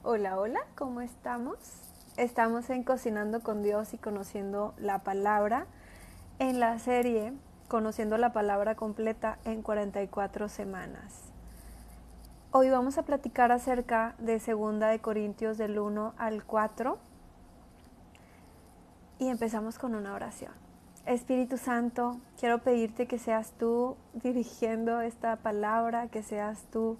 Hola, hola, ¿cómo estamos? Estamos en Cocinando con Dios y conociendo la palabra en la serie Conociendo la palabra completa en 44 semanas. Hoy vamos a platicar acerca de 2 Corintios del 1 al 4 y empezamos con una oración. Espíritu Santo, quiero pedirte que seas tú dirigiendo esta palabra, que seas tú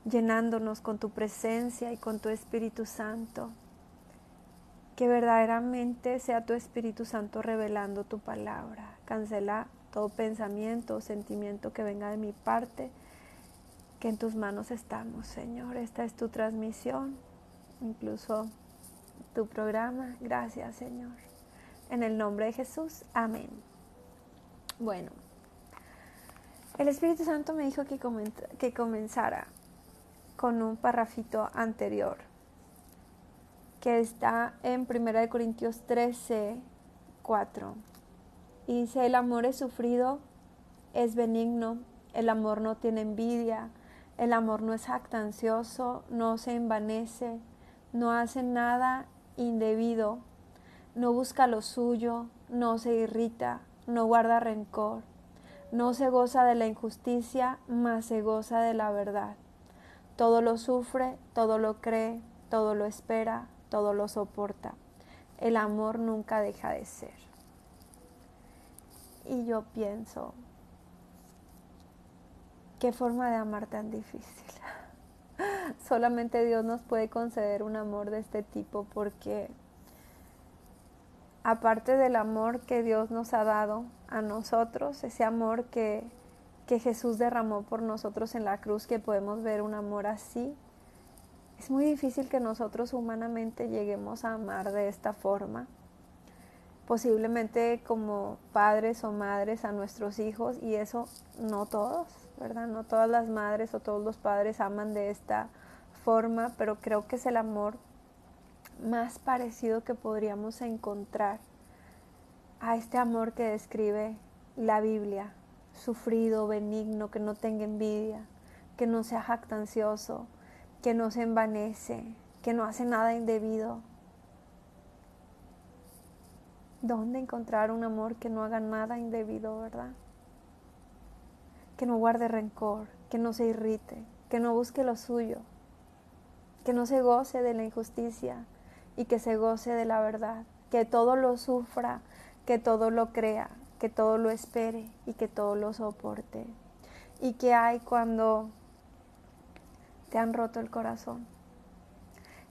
llenándonos con tu presencia y con tu Espíritu Santo. Que verdaderamente sea tu Espíritu Santo revelando tu palabra. Cancela todo pensamiento o sentimiento que venga de mi parte, que en tus manos estamos, Señor. Esta es tu transmisión, incluso tu programa. Gracias, Señor. En el nombre de Jesús, amén. Bueno, el Espíritu Santo me dijo que comenzara con un parrafito anterior, que está en 1 Corintios 13:4. Y dice, el amor es sufrido, es benigno, el amor no tiene envidia, el amor no es jactancioso, no se envanece, no hace nada indebido, no busca lo suyo, no se irrita, no guarda rencor, no se goza de la injusticia, mas se goza de la verdad. Todo lo sufre, todo lo cree, todo lo espera, todo lo soporta. El amor nunca deja de ser. Y yo pienso, qué forma de amar tan difícil. Solamente Dios nos puede conceder un amor de este tipo, porque aparte del amor que Dios nos ha dado a nosotros, ese amor que Jesús derramó por nosotros en la cruz, que podemos ver un amor así, es muy difícil que nosotros humanamente lleguemos a amar de esta forma. Posiblemente como padres o madres a nuestros hijos, y eso no todos, ¿verdad? No todas las madres o todos los padres aman de esta forma, pero creo que es el amor más parecido que podríamos encontrar a este amor que describe la Biblia: sufrido, benigno, que no tenga envidia, que no sea jactancioso, que no se envanece, que no hace nada indebido. ¿Dónde encontrar un amor que no haga nada indebido, verdad? Que no guarde rencor, que no se irrite, que no busque lo suyo, que no se goce de la injusticia y que se goce de la verdad, que todo lo sufra, que todo lo crea, que todo lo espere y que todo lo soporte. ¿Y qué hay cuando te han roto el corazón?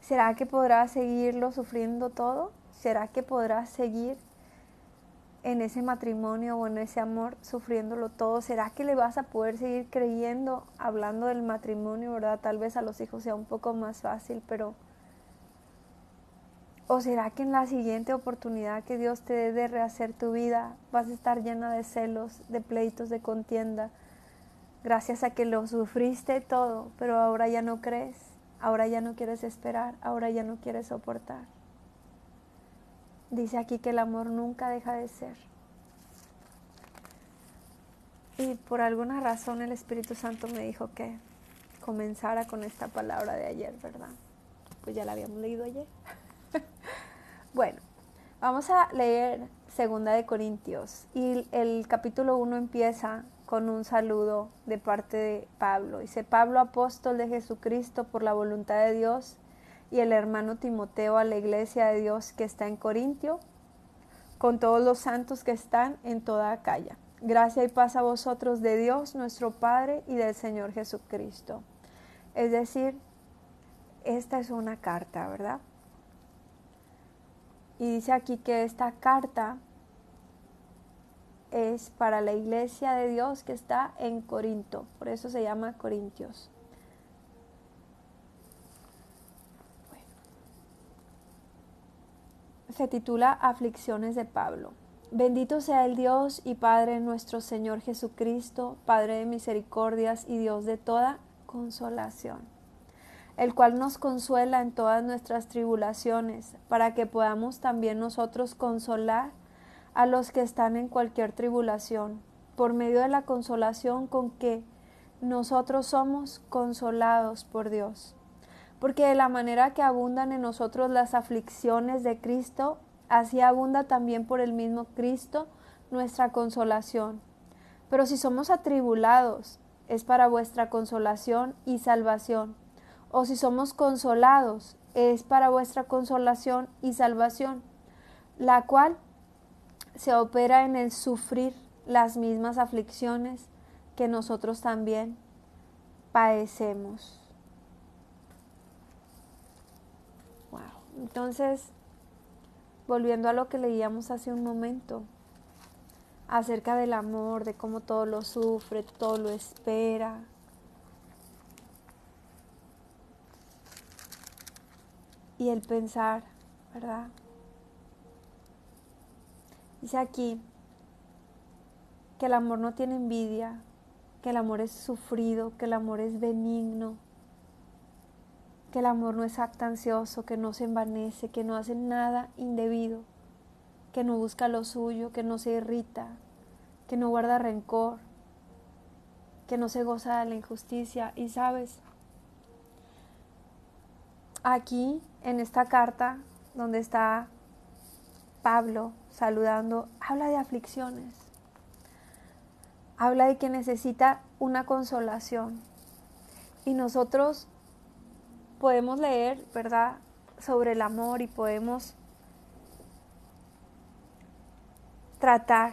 ¿Será que podrás seguirlo sufriendo todo? ¿Será que podrás seguir en ese matrimonio o en ese amor sufriéndolo todo? ¿Será que le vas a poder seguir creyendo hablando del matrimonio, verdad? Tal vez a los hijos sea un poco más fácil, pero ¿o será que en la siguiente oportunidad que Dios te dé de rehacer tu vida vas a estar llena de celos, de pleitos, de contienda, gracias a que lo sufriste todo, pero ahora ya no crees, ahora ya no quieres esperar, ahora ya no quieres soportar? Dice aquí que el amor nunca deja de ser. Y por alguna razón el Espíritu Santo me dijo que comenzara con esta palabra de ayer, ¿verdad? Pues ya la habíamos leído ayer. Bueno, vamos a leer 2 Corintios y el capítulo 1 empieza con un saludo de parte de Pablo. Dice: Pablo, apóstol de Jesucristo por la voluntad de Dios, y el hermano Timoteo, a la iglesia de Dios que está en Corintio, con todos los santos que están en toda Acaya. Gracia y paz a vosotros de Dios nuestro Padre y del Señor Jesucristo. Es decir, esta es una carta, ¿verdad? Y dice aquí que esta carta es para la iglesia de Dios que está en Corinto, por eso se llama Corintios. Bueno, se titula Aflicciones de Pablo. Bendito sea el Dios y Padre nuestro Señor Jesucristo, Padre de misericordias y Dios de toda consolación, el cual nos consuela en todas nuestras tribulaciones, para que podamos también nosotros consolar a los que están en cualquier tribulación, por medio de la consolación con que nosotros somos consolados por Dios. Porque de la manera que abundan en nosotros las aflicciones de Cristo, así abunda también por el mismo Cristo nuestra consolación. Pero si somos atribulados, es para vuestra consolación y salvación. O si somos consolados, es para vuestra consolación y salvación, la cual se opera en el sufrir las mismas aflicciones que nosotros también padecemos. Wow. Entonces, volviendo a lo que leíamos hace un momento, acerca del amor, de cómo todo lo sufre, todo lo espera. Y el pensar, ¿verdad? Dice aquí que el amor no tiene envidia, que el amor es sufrido, que el amor es benigno, que el amor no es jactancioso, que no se envanece, que no hace nada indebido, que no busca lo suyo, que no se irrita, que no guarda rencor, que no se goza de la injusticia. Y sabes, aquí en esta carta donde está Pablo saludando, habla de aflicciones, habla de que necesita una consolación. Y nosotros podemos leer, ¿verdad?, sobre el amor y podemos tratar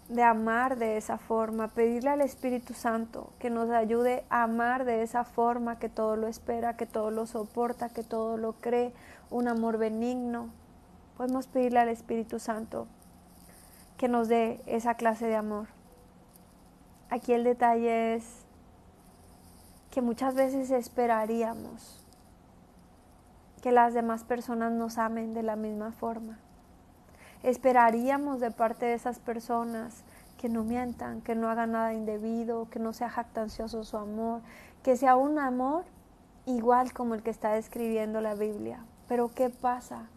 de amar de esa forma, pedirle al Espíritu Santo que nos ayude a amar de esa forma, que todo lo espera, que todo lo soporta, que todo lo cree, un amor benigno. Podemos pedirle al Espíritu Santo que nos dé esa clase de amor. Aquí el detalle es que muchas veces esperaríamos que las demás personas nos amen de la misma forma. Esperaríamos de parte de esas personas que no mientan, que no hagan nada indebido, que no sea jactancioso su amor, que sea un amor igual como el que está describiendo la Biblia. Pero ¿qué pasa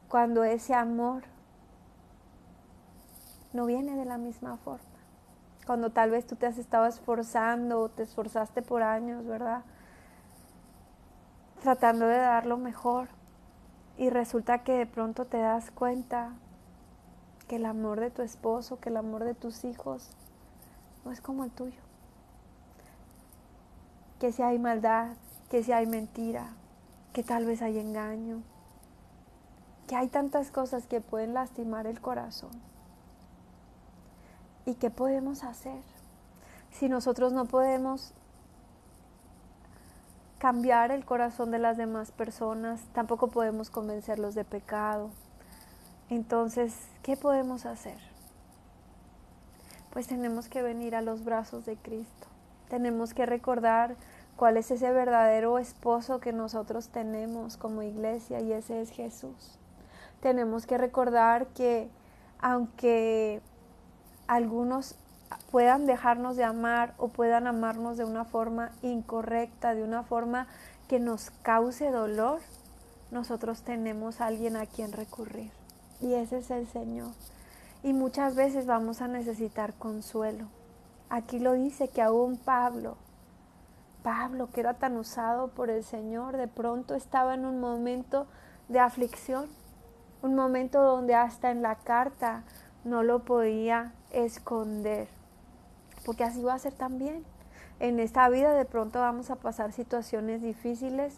cuando ese amor no viene de la misma forma? Cuando tal vez tú te has estado esforzando o te esforzaste por años, ¿verdad?, tratando de dar lo mejor, y resulta que de pronto te das cuenta que el amor de tu esposo, que el amor de tus hijos no es como el tuyo. Que si hay maldad, que si hay mentira, que tal vez hay engaño, que hay tantas cosas que pueden lastimar el corazón. ¿Y qué podemos hacer? Si nosotros no podemos cambiar el corazón de las demás personas, tampoco podemos convencerlos de pecado. Entonces, ¿qué podemos hacer? Pues tenemos que venir a los brazos de Cristo. Tenemos que recordar cuál es ese verdadero esposo que nosotros tenemos como iglesia, y ese es Jesús. Tenemos que recordar que aunque algunos puedan dejarnos de amar o puedan amarnos de una forma incorrecta, de una forma que nos cause dolor, nosotros tenemos a alguien a quien recurrir, y ese es el Señor. Y muchas veces vamos a necesitar consuelo. Aquí lo dice que aún Pablo, que era tan usado por el Señor, de pronto estaba en un momento de aflicción, un momento donde hasta en la carta no lo podía esconder, porque así va a ser también. En esta vida de pronto vamos a pasar situaciones difíciles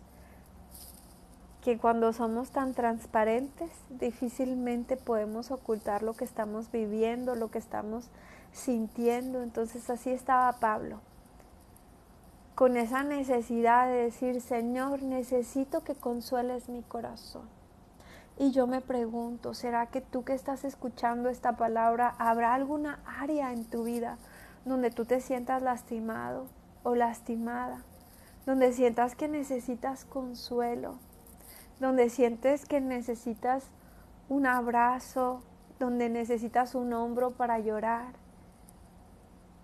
que cuando somos tan transparentes difícilmente podemos ocultar lo que estamos viviendo, lo que estamos sintiendo. Entonces así estaba Pablo, con esa necesidad de decir: Señor, necesito que consueles mi corazón. Y yo me pregunto, ¿será que tú que estás escuchando esta palabra, habrá alguna área en tu vida donde tú te sientas lastimado o lastimada, donde sientas que necesitas consuelo, donde sientes que necesitas un abrazo, donde necesitas un hombro para llorar?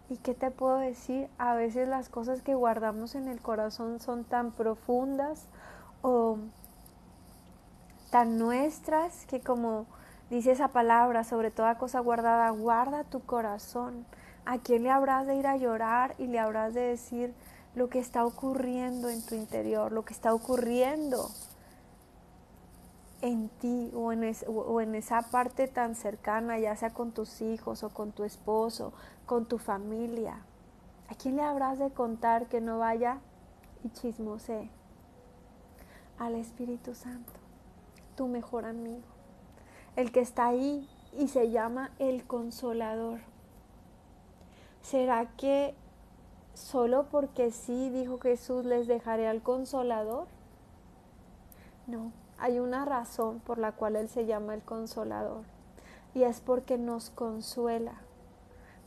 ¿Y qué te puedo decir? A veces las cosas que guardamos en el corazón son tan profundas o tan nuestras, que como dice esa palabra, sobre toda cosa guardada, guarda tu corazón. ¿A quién le habrás de ir a llorar y le habrás de decir: lo que está ocurriendo en tu interior, lo que está ocurriendo en ti o en esa parte tan cercana, ya sea con tus hijos o con tu esposo, con tu familia. ¿A quién le habrás de contar que no vaya y chismosee? Al Espíritu Santo, tu mejor amigo, el que está ahí y se llama el Consolador. ¿Será que solo porque sí dijo Jesús les dejaré al Consolador? No, hay una razón por la cual Él se llama el Consolador, y es porque nos consuela,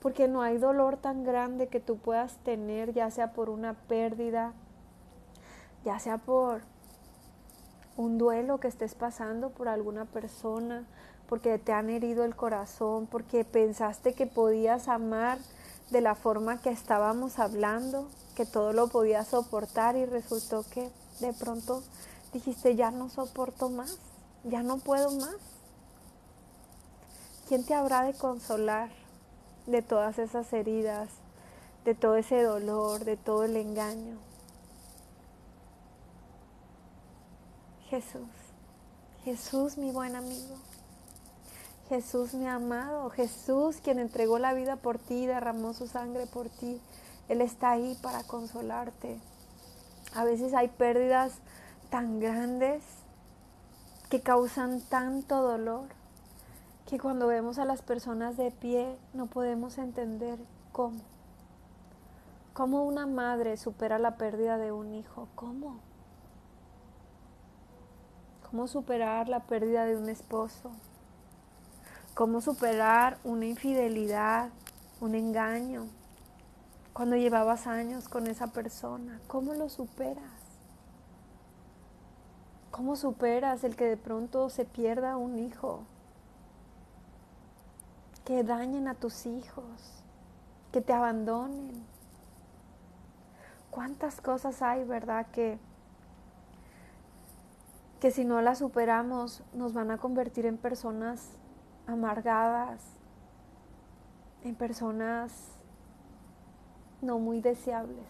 porque no hay dolor tan grande que tú puedas tener, ya sea por una pérdida, ya sea por un duelo que estés pasando por alguna persona, porque te han herido el corazón, porque pensaste que podías amar de la forma que estábamos hablando, que todo lo podías soportar y resultó que de pronto dijiste ya no soporto más, ya no puedo más. ¿Quién te habrá de consolar de todas esas heridas, de todo ese dolor, de todo el engaño? Jesús, Jesús mi buen amigo, Jesús mi amado, Jesús quien entregó la vida por ti, derramó su sangre por ti. Él está ahí para consolarte. A veces hay pérdidas tan grandes que causan tanto dolor que cuando vemos a las personas de pie no podemos entender cómo una madre supera la pérdida de un hijo. ¿Cómo superar la pérdida de un esposo? ¿Cómo superar una infidelidad, un engaño? Cuando llevabas años con esa persona, ¿cómo lo superas? ¿Cómo superas el que de pronto se pierda un hijo? Que dañen a tus hijos, que te abandonen. ¿Cuántas cosas hay, verdad, que si no las superamos nos van a convertir en personas amargadas, en personas no muy deseables?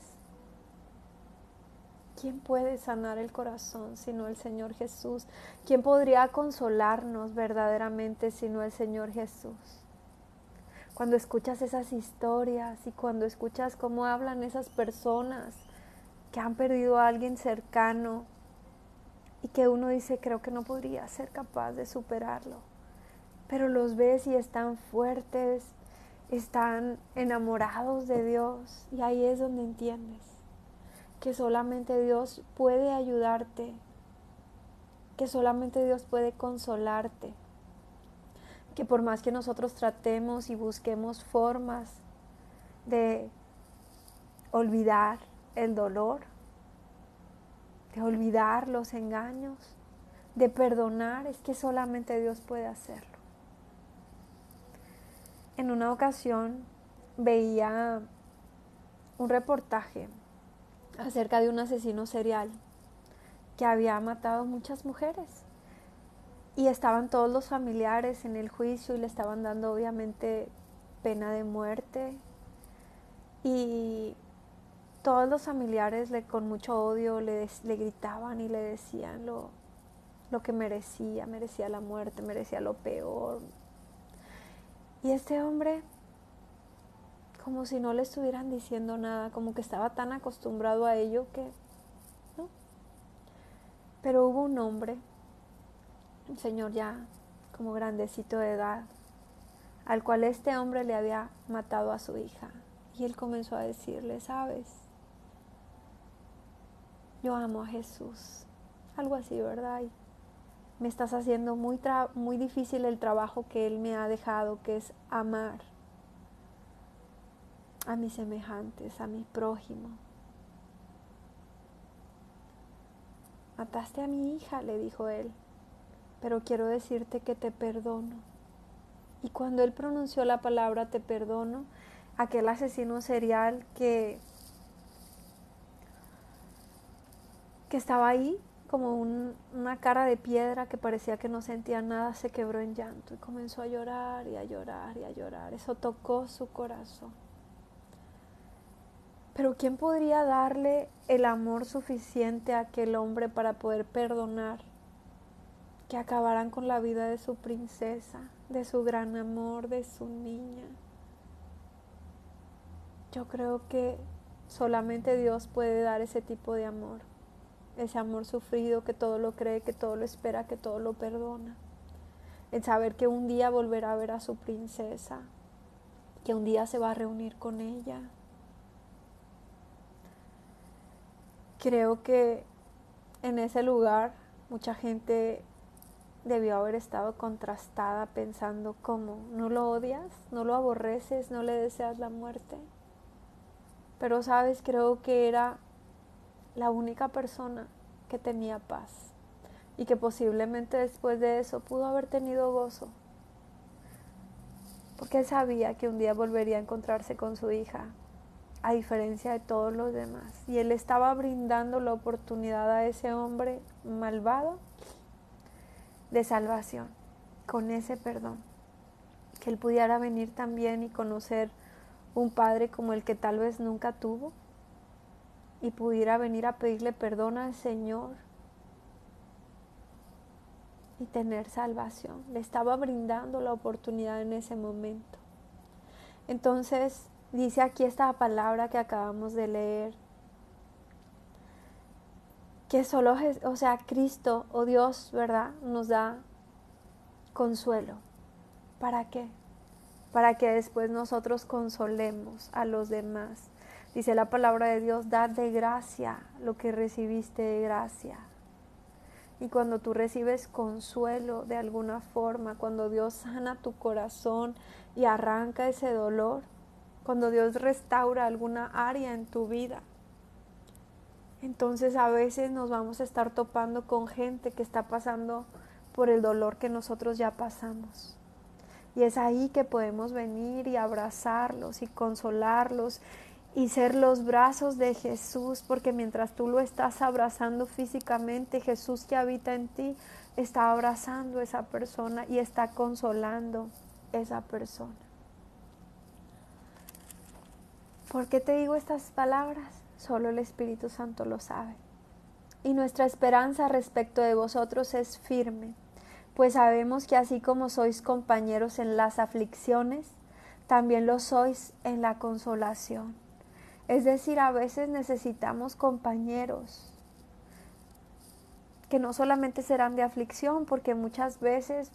¿Quién puede sanar el corazón sino el Señor Jesús? ¿Quién podría consolarnos verdaderamente sino el Señor Jesús? Cuando escuchas esas historias y cuando escuchas cómo hablan esas personas que han perdido a alguien cercano y que uno dice, creo que no podría ser capaz de superarlo, pero los ves y están fuertes, están enamorados de Dios, y ahí es donde entiendes que solamente Dios puede ayudarte, que solamente Dios puede consolarte, que por más que nosotros tratemos y busquemos formas de olvidar el dolor, de olvidar los engaños, de perdonar, es que solamente Dios puede hacerlo. En una ocasión veía un reportaje acerca de un asesino serial que había matado muchas mujeres, y estaban todos los familiares en el juicio y le estaban dando obviamente pena de muerte, y todos los familiares con mucho odio le gritaban y le decían lo que merecía la muerte, merecía lo peor. Y este hombre, como si no le estuvieran diciendo nada, como que estaba tan acostumbrado a ello que no. Pero hubo un hombre, un señor ya como grandecito de edad, al cual este hombre le había matado a su hija, y él comenzó a decirle, sabes, yo amo a Jesús, algo así, ¿verdad? Y me estás haciendo muy difícil el trabajo que Él me ha dejado, que es amar a mis semejantes, a mi prójimo. Mataste a mi hija, le dijo él, pero quiero decirte que te perdono. Y cuando él pronunció la palabra te perdono, aquel asesino serial que estaba ahí como una cara de piedra, que parecía que no sentía nada, se quebró en llanto y comenzó a llorar y a llorar y a llorar. Eso tocó su corazón. Pero ¿quién podría darle el amor suficiente a aquel hombre para poder perdonar que acabaran con la vida de su princesa, de su gran amor, de su niña? Yo creo que solamente Dios puede dar ese tipo de amor, ese amor sufrido que todo lo cree, que todo lo espera, que todo lo perdona. El saber que un día volverá a ver a su princesa, que un día se va a reunir con ella. Creo que en ese lugar mucha gente debió haber estado contrastada pensando cómo, ¿no lo odias? ¿No lo aborreces? ¿No le deseas la muerte? Pero sabes, creo que era la única persona que tenía paz y que posiblemente después de eso pudo haber tenido gozo, porque él sabía que un día volvería a encontrarse con su hija, a diferencia de todos los demás, y él estaba brindando la oportunidad a ese hombre malvado de salvación, con ese perdón, que él pudiera venir también y conocer un padre como el que tal vez nunca tuvo, y pudiera venir a pedirle perdón al Señor y tener salvación. Le estaba brindando la oportunidad en ese momento. Entonces, dice aquí esta palabra que acabamos de leer, que solo, Cristo o Dios, ¿verdad?, nos da consuelo. ¿Para qué? Para que después nosotros consolemos a los demás. Dice la palabra de Dios, dad de gracia lo que recibiste de gracia. Y cuando tú recibes consuelo de alguna forma, cuando Dios sana tu corazón y arranca ese dolor, cuando Dios restaura alguna área en tu vida, entonces a veces nos vamos a estar topando con gente que está pasando por el dolor que nosotros ya pasamos. Y es ahí que podemos venir y abrazarlos y consolarlos y ser los brazos de Jesús, porque mientras tú lo estás abrazando físicamente, Jesús que habita en ti está abrazando a esa persona y está consolando a esa persona. ¿Por qué te digo estas palabras? Solo el Espíritu Santo lo sabe. Y nuestra esperanza respecto de vosotros es firme, pues sabemos que así como sois compañeros en las aflicciones, también lo sois en la consolación. Es decir, a veces necesitamos compañeros que no solamente serán de aflicción, porque muchas veces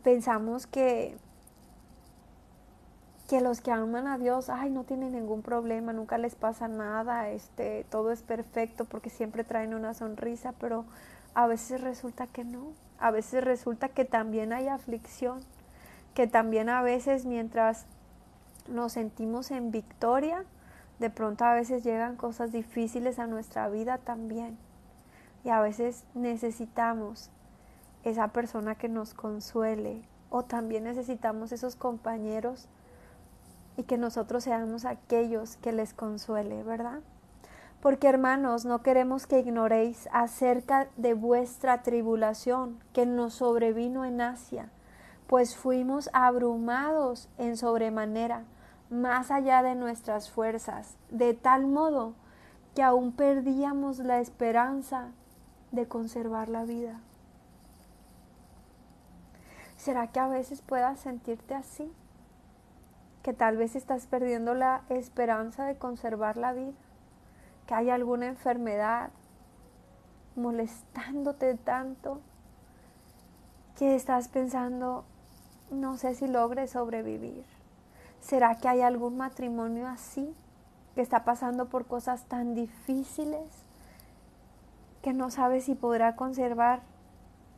pensamos que los que aman a Dios, no tienen ningún problema, nunca les pasa nada, todo es perfecto porque siempre traen una sonrisa, pero a veces resulta que no, a veces resulta que también hay aflicción, que también a veces mientras nos sentimos en victoria, de pronto a veces llegan cosas difíciles a nuestra vida también, y a veces necesitamos esa persona que nos consuele, o también necesitamos esos compañeros y que nosotros seamos aquellos que les consuele, ¿verdad? Porque hermanos, no queremos que ignoréis acerca de vuestra tribulación que nos sobrevino en Asia, pues fuimos abrumados en sobremanera, más allá de nuestras fuerzas, de tal modo que aún perdíamos la esperanza de conservar la vida. ¿Será que a veces puedas sentirte así? Que tal vez estás perdiendo la esperanza de conservar la vida, que hay alguna enfermedad molestándote tanto que estás pensando, no sé si logre sobrevivir. ¿Será que hay algún matrimonio así, que está pasando por cosas tan difíciles, que no sabe si podrá conservar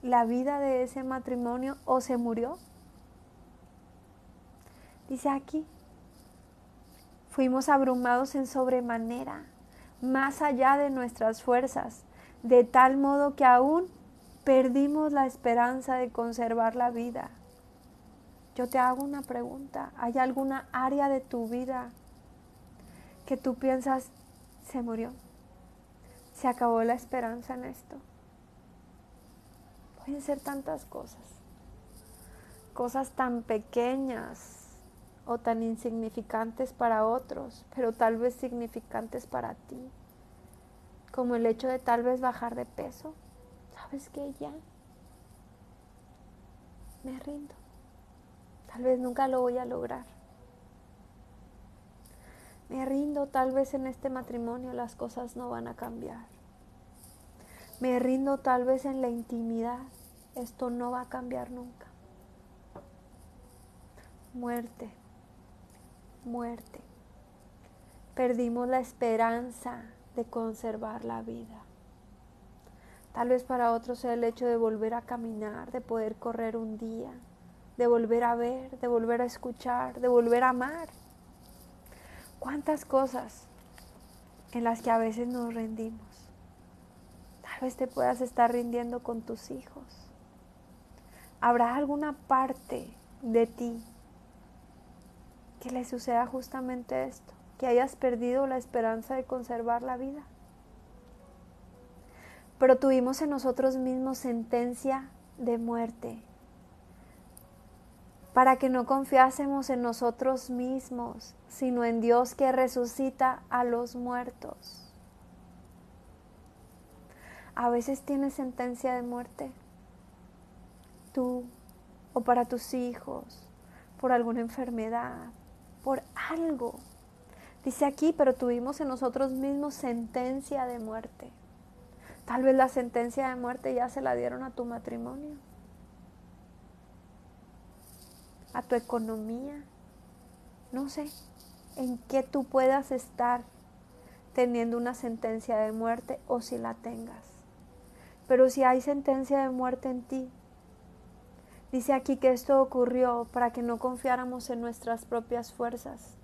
la vida de ese matrimonio o se murió? Dice aquí, fuimos abrumados en sobremanera, más allá de nuestras fuerzas, de tal modo que aún perdimos la esperanza de conservar la vida. Yo te hago una pregunta, ¿hay alguna área de tu vida que tú piensas, se murió, se acabó la esperanza en esto? Pueden ser tantas cosas, cosas tan pequeñas o tan insignificantes para otros, pero tal vez significantes para ti, como el hecho de tal vez bajar de peso. ¿Sabes qué? Ya me rindo. Tal vez nunca lo voy a lograr. Me rindo, tal vez en este matrimonio las cosas no van a cambiar. Me rindo, tal vez en la intimidad esto no va a cambiar nunca. Muerte, muerte. Perdimos la esperanza de conservar la vida. Tal vez para otros sea el hecho de volver a caminar, de poder correr un día, de volver a ver, de volver a escuchar, de volver a amar. ¿Cuántas cosas en las que a veces nos rendimos? Tal vez te puedas estar rindiendo con tus hijos. ¿Habrá alguna parte de ti que le suceda justamente esto? Que hayas perdido la esperanza de conservar la vida. Pero tuvimos en nosotros mismos sentencia de muerte, para que no confiásemos en nosotros mismos, sino en Dios que resucita a los muertos. A veces tienes sentencia de muerte, tú o para tus hijos, por alguna enfermedad, por algo. Dice aquí, pero tuvimos en nosotros mismos sentencia de muerte. Tal vez la sentencia de muerte ya se la dieron a tu matrimonio, a tu economía. No sé en qué tú puedas estar teniendo una sentencia de muerte o si la tengas. Pero si hay sentencia de muerte en ti, dice aquí que esto ocurrió para que no confiáramos en nuestras propias fuerzas,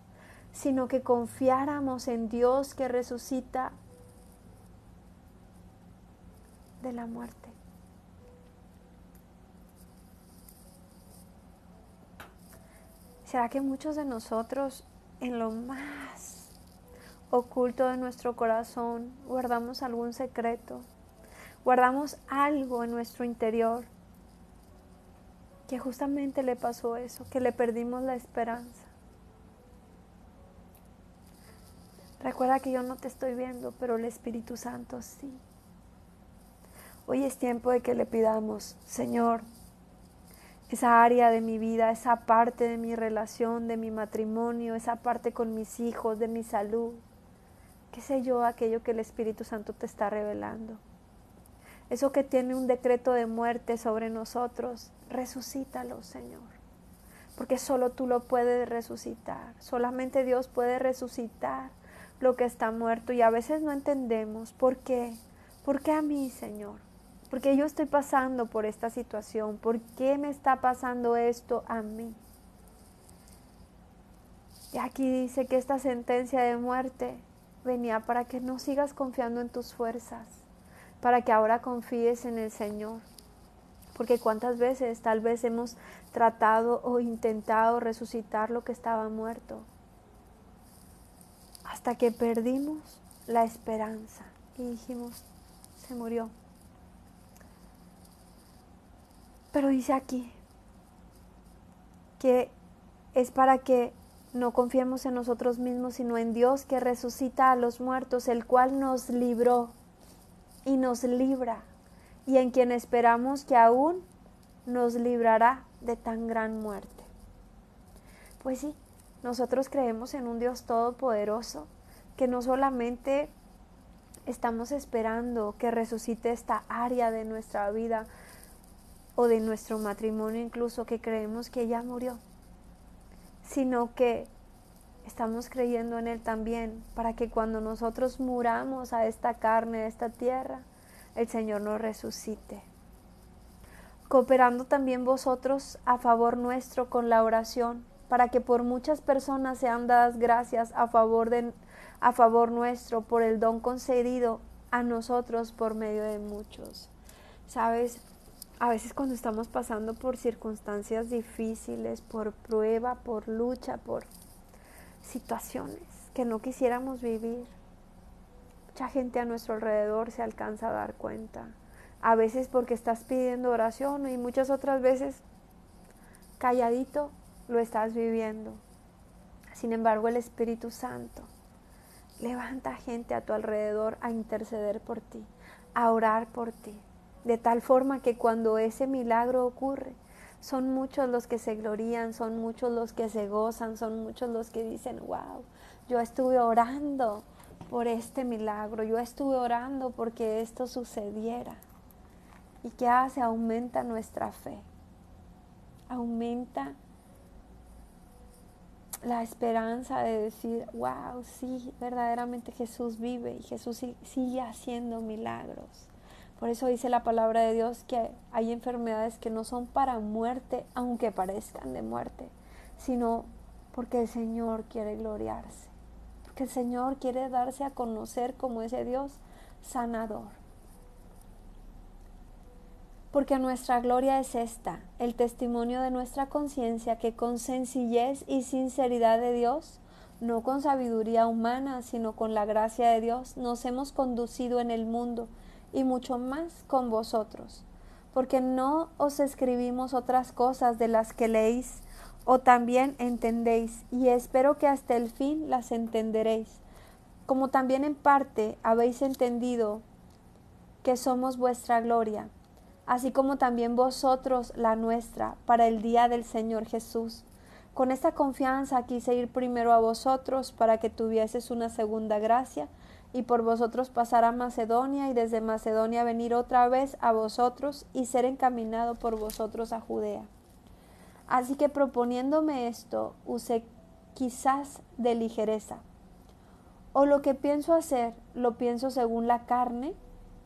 sino que confiáramos en Dios que resucita de la muerte. ¿Será que muchos de nosotros en lo más oculto de nuestro corazón guardamos algún secreto? Guardamos algo en nuestro interior que justamente le pasó eso, que le perdimos la esperanza. Recuerda que yo no te estoy viendo, pero el Espíritu Santo sí. Hoy es tiempo de que le pidamos, Señor, esa área de mi vida, esa parte de mi relación, de mi matrimonio, esa parte con mis hijos, de mi salud, qué sé yo, aquello que el Espíritu Santo te está revelando. Eso que tiene un decreto de muerte sobre nosotros, resucítalo, Señor. Porque solo tú lo puedes resucitar. Solamente Dios puede resucitar lo que está muerto. Y a veces no entendemos por qué. ¿Por qué a mí, Señor? ¿Por qué yo estoy pasando por esta situación? ¿Por qué me está pasando esto a mí? Y aquí dice que esta sentencia de muerte venía para que no sigas confiando en tus fuerzas, para que ahora confíes en el Señor. Porque cuántas veces tal vez hemos tratado o intentado resucitar lo que estaba muerto, hasta que perdimos la esperanza y dijimos, se murió. Pero dice aquí que es para que no confiemos en nosotros mismos, sino en Dios que resucita a los muertos, el cual nos libró y nos libra, y en quien esperamos que aún nos librará de tan gran muerte. Pues sí, nosotros creemos en un Dios todopoderoso, que no solamente estamos esperando que resucite esta área de nuestra vida o de nuestro matrimonio, incluso que creemos que ya murió, sino que estamos creyendo en Él también, para que cuando nosotros muramos a esta carne, a esta tierra, el Señor nos resucite. Cooperando también vosotros a favor nuestro con la oración, para que por muchas personas sean dadas gracias a favor nuestro por el don concedido a nosotros por medio de muchos. ¿Sabes? A veces cuando estamos pasando por circunstancias difíciles, por prueba, por lucha, por situaciones que no quisiéramos vivir, mucha gente a nuestro alrededor se alcanza a dar cuenta. A veces porque estás pidiendo oración y muchas otras veces calladito lo estás viviendo. Sin embargo, el Espíritu Santo levanta gente a tu alrededor a interceder por ti, a orar por ti, de tal forma que cuando ese milagro ocurre, son muchos los que se glorían, son muchos los que se gozan, son muchos los que dicen, wow, yo estuve orando por este milagro, yo estuve orando porque esto sucediera. ¿Y qué hace? Aumenta nuestra fe, aumenta la esperanza de decir, wow, sí, verdaderamente Jesús vive y Jesús sigue haciendo milagros. Por eso dice la palabra de Dios que hay enfermedades que no son para muerte, aunque parezcan de muerte, sino porque el Señor quiere gloriarse, porque el Señor quiere darse a conocer como ese Dios sanador. Porque nuestra gloria es esta, el testimonio de nuestra conciencia, que con sencillez y sinceridad de Dios, no con sabiduría humana, sino con la gracia de Dios, nos hemos conducido en el mundo, y mucho más con vosotros. Porque no os escribimos otras cosas de las que leéis, o también entendéis, y espero que hasta el fin las entenderéis, como también en parte habéis entendido que somos vuestra gloria, así como también vosotros la nuestra, para el día del Señor Jesús. Con esta confianza quise ir primero a vosotros, para que tuvieses una segunda gracia, y por vosotros pasar a Macedonia, y desde Macedonia venir otra vez a vosotros, y ser encaminado por vosotros a Judea. Así que proponiéndome esto, usé quizás de ligereza. O lo que pienso hacer, lo pienso según la carne,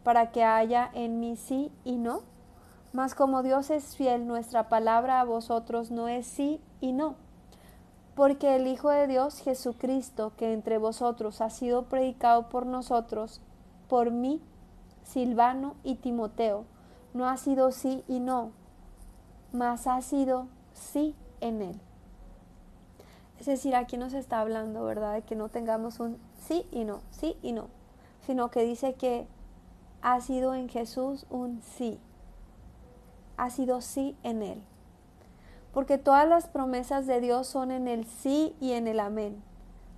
para que haya en mí sí y no. Mas como Dios es fiel, nuestra palabra a vosotros no es sí y no. Porque el Hijo de Dios, Jesucristo, que entre vosotros ha sido predicado por nosotros, por mí, Silvano y Timoteo, no ha sido sí y no, mas ha sido sí en él. Es decir, aquí nos está hablando, ¿verdad?, de que no tengamos un sí y no, sino que dice que ha sido en Jesús un sí, ha sido sí en él. Porque todas las promesas de Dios son en el sí y en el amén,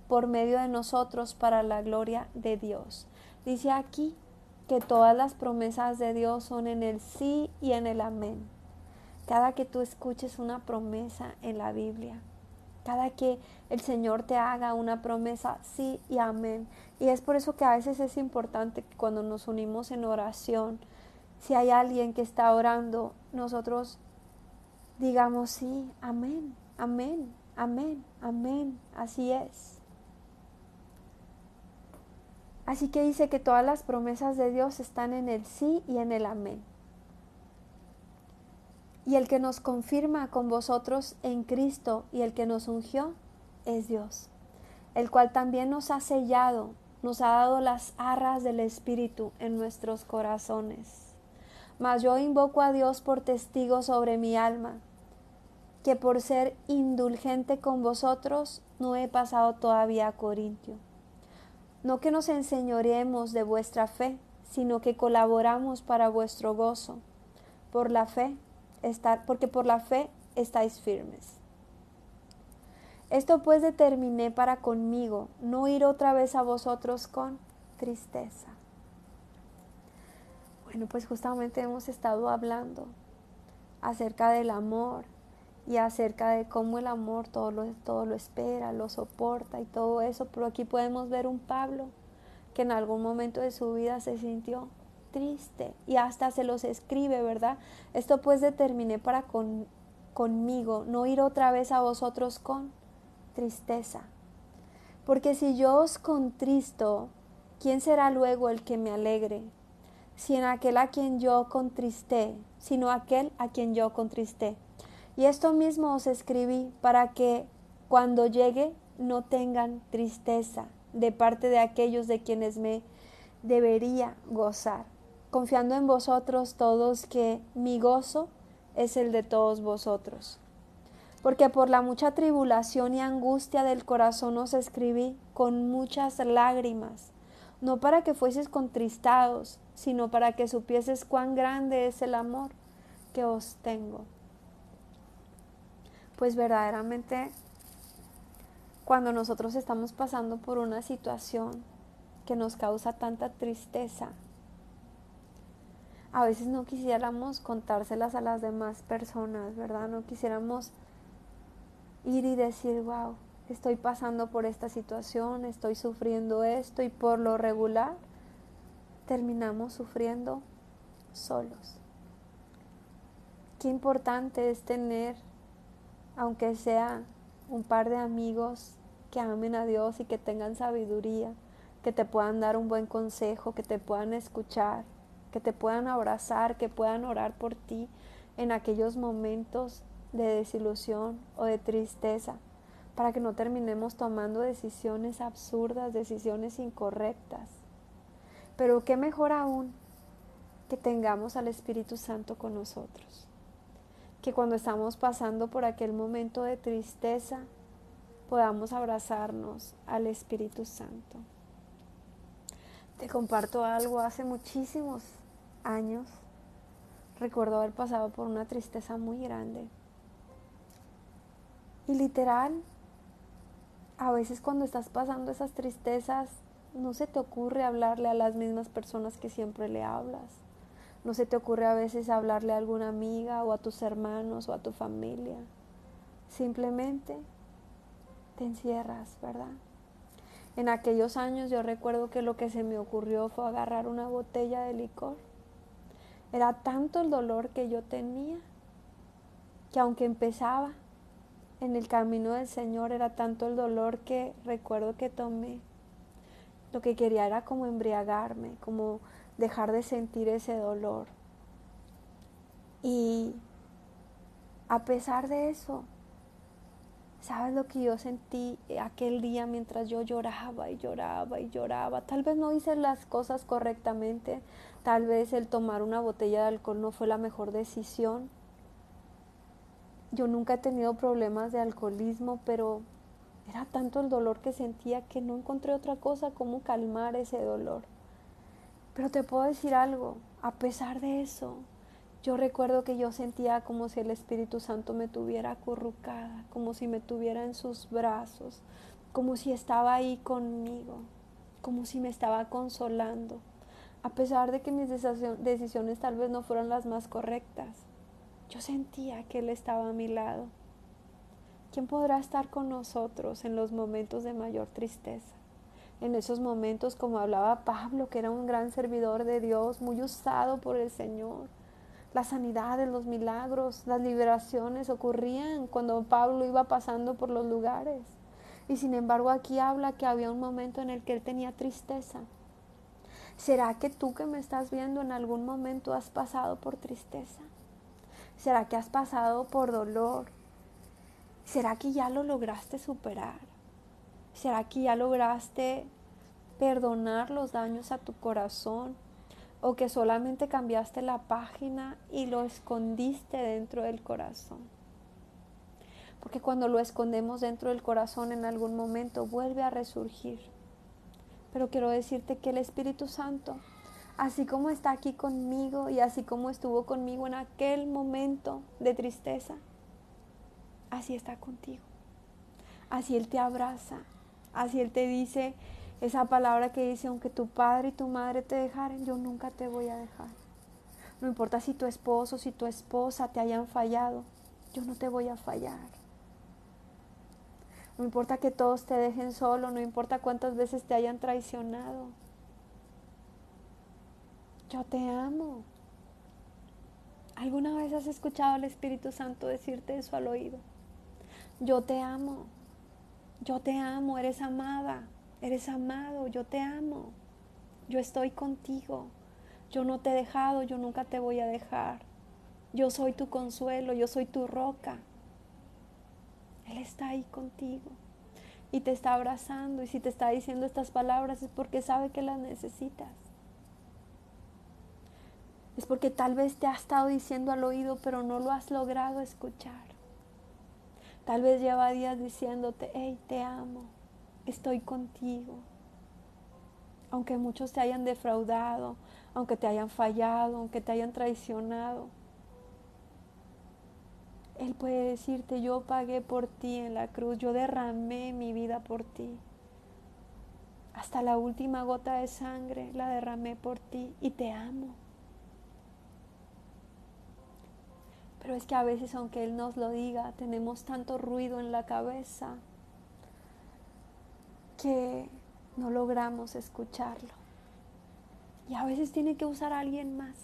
por medio de nosotros para la gloria de Dios. Dice aquí que todas las promesas de Dios son en el sí y en el amén. Cada que tú escuches una promesa en la Biblia, cada que el Señor te haga una promesa, sí y amén. Y es por eso que a veces es importante que cuando nos unimos en oración, si hay alguien que está orando, nosotros digamos sí, amén, amén, amén, amén, así es. Así que dice que todas las promesas de Dios están en el sí y en el amén. Y el que nos confirma con vosotros en Cristo y el que nos ungió es Dios, el cual también nos ha sellado, nos ha dado las arras del Espíritu en nuestros corazones. Mas yo invoco a Dios por testigo sobre mi alma, que por ser indulgente con vosotros no he pasado todavía a Corintio. No que nos enseñoreemos de vuestra fe, sino que colaboramos para vuestro gozo, porque por la fe estáis firmes. Esto pues determiné para conmigo, no ir otra vez a vosotros con tristeza. Bueno, pues justamente hemos estado hablando acerca del amor y acerca de cómo el amor todo lo espera, lo soporta y todo eso, pero aquí podemos ver un Pablo que en algún momento de su vida se sintió triste y hasta se los escribe, ¿verdad? Esto pues determiné para conmigo, no ir otra vez a vosotros con tristeza. Porque si yo os contristo, ¿quién será luego el que me alegre? Sino aquel a quien yo contristé. Y esto mismo os escribí para que cuando llegue no tengan tristeza de parte de aquellos de quienes me debería gozar, confiando en vosotros todos que mi gozo es el de todos vosotros. Porque por la mucha tribulación y angustia del corazón os escribí con muchas lágrimas, no para que fueseis contristados, sino para que supieses cuán grande es el amor que os tengo. Pues verdaderamente, cuando nosotros estamos pasando por una situación que nos causa tanta tristeza, a veces no quisiéramos contárselas a las demás personas, ¿verdad? No quisiéramos ir y decir, wow, estoy pasando por esta situación, estoy sufriendo esto, y por lo regular terminamos sufriendo solos. Qué importante es tener, aunque sea un par de amigos que amen a Dios y que tengan sabiduría, que te puedan dar un buen consejo, que te puedan escuchar, que te puedan abrazar, que puedan orar por ti en aquellos momentos de desilusión o de tristeza, para que no terminemos tomando decisiones absurdas, decisiones incorrectas. Pero qué mejor aún que tengamos al Espíritu Santo con nosotros, que cuando estamos pasando por aquel momento de tristeza podamos abrazarnos al Espíritu Santo. Te comparto algo. Hace muchísimos años recuerdo haber pasado por una tristeza muy grande, y literal, a veces cuando estás pasando esas tristezas no se te ocurre hablarle a las mismas personas que siempre le hablas. No se te ocurre a veces hablarle a alguna amiga o a tus hermanos o a tu familia. Simplemente te encierras, ¿verdad? En aquellos años yo recuerdo que lo que se me ocurrió fue agarrar una botella de licor. Era tanto el dolor que yo tenía que aunque empezaba en el camino del Señor, era tanto el dolor que recuerdo que tomé. Lo que quería era como embriagarme, como dejar de sentir ese dolor. Y a pesar de eso, ¿sabes lo que yo sentí aquel día mientras yo lloraba y lloraba y lloraba? Tal vez no hice las cosas correctamente, tal vez el tomar una botella de alcohol no fue la mejor decisión. Yo nunca he tenido problemas de alcoholismo, pero era tanto el dolor que sentía que no encontré otra cosa como calmar ese dolor. Pero te puedo decir algo, a pesar de eso, yo recuerdo que yo sentía como si el Espíritu Santo me tuviera acurrucada, como si me tuviera en sus brazos, como si estaba ahí conmigo, como si me estaba consolando, a pesar de que mis decisiones tal vez no fueran las más correctas. Yo sentía que Él estaba a mi lado. ¿Quién podrá estar con nosotros en los momentos de mayor tristeza? En esos momentos, como hablaba Pablo, que era un gran servidor de Dios, muy usado por el Señor. Las sanidades, los milagros, las liberaciones ocurrían cuando Pablo iba pasando por los lugares. Y sin embargo aquí habla que había un momento en el que él tenía tristeza. ¿Será que tú que me estás viendo en algún momento has pasado por tristeza? ¿Será que has pasado por dolor? ¿Será que ya lo lograste superar? ¿Será que ya lograste perdonar los daños a tu corazón? ¿O que solamente cambiaste la página y lo escondiste dentro del corazón? Porque cuando lo escondemos dentro del corazón en algún momento vuelve a resurgir. Pero quiero decirte que el Espíritu Santo, así como está aquí conmigo y así como estuvo conmigo en aquel momento de tristeza, así está contigo. Así Él te abraza, así Él te dice esa palabra que dice: aunque tu padre y tu madre te dejaren, yo nunca te voy a dejar. No importa si tu esposo, si tu esposa te hayan fallado, yo no te voy a fallar. No importa que todos te dejen solo, no importa cuántas veces te hayan traicionado. Yo te amo. ¿Alguna vez has escuchado al Espíritu Santo decirte eso al oído? Yo te amo. Yo te amo, eres amada, eres amado, yo te amo. Yo estoy contigo. Yo no te he dejado, yo nunca te voy a dejar. Yo soy tu consuelo, yo soy tu roca. Él está ahí contigo y te está abrazando, y si te está diciendo estas palabras es porque sabe que las necesitas. Es porque tal vez te ha estado diciendo al oído, pero no lo has logrado escuchar. Tal vez lleva días diciéndote: hey, te amo, estoy contigo. Aunque muchos te hayan defraudado, aunque te hayan fallado, aunque te hayan traicionado, Él puede decirte, yo pagué por ti en la cruz, yo derramé mi vida por ti. Hasta la última gota de sangre la derramé por ti y te amo. Pero es que a veces, aunque Él nos lo diga, tenemos tanto ruido en la cabeza que no logramos escucharlo. Y a veces tiene que usar a alguien más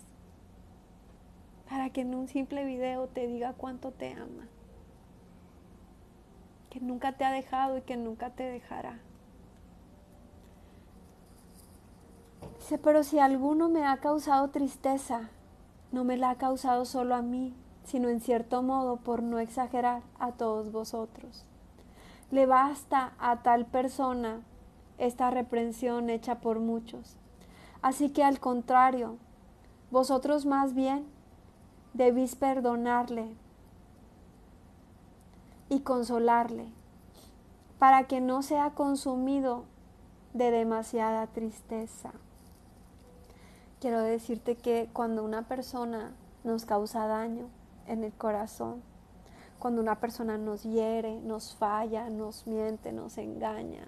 para que en un simple video te diga cuánto te ama, que nunca te ha dejado y que nunca te dejará. Dice, pero si alguno me ha causado tristeza, no me la ha causado solo a mí, sino en cierto modo, por no exagerar, a todos vosotros. Le basta a tal persona esta reprensión hecha por muchos. Así que al contrario, vosotros más bien debéis perdonarle y consolarle, para que no sea consumido de demasiada tristeza. Quiero decirte que cuando una persona nos causa daño en el corazón, cuando una persona nos hiere, nos falla, nos miente, nos engaña,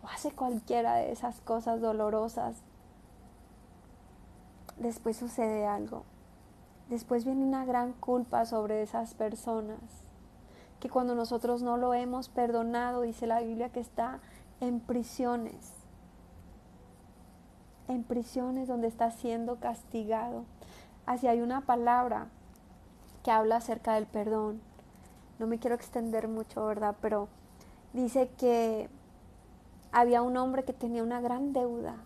o hace cualquiera de esas cosas dolorosas, después sucede algo. Después viene una gran culpa sobre esas personas, que cuando nosotros no lo hemos perdonado, dice la Biblia que está en prisiones donde está siendo castigado. Así hay una palabra que habla acerca del perdón. No me quiero extender mucho, ¿verdad? Pero dice que había un hombre que tenía una gran deuda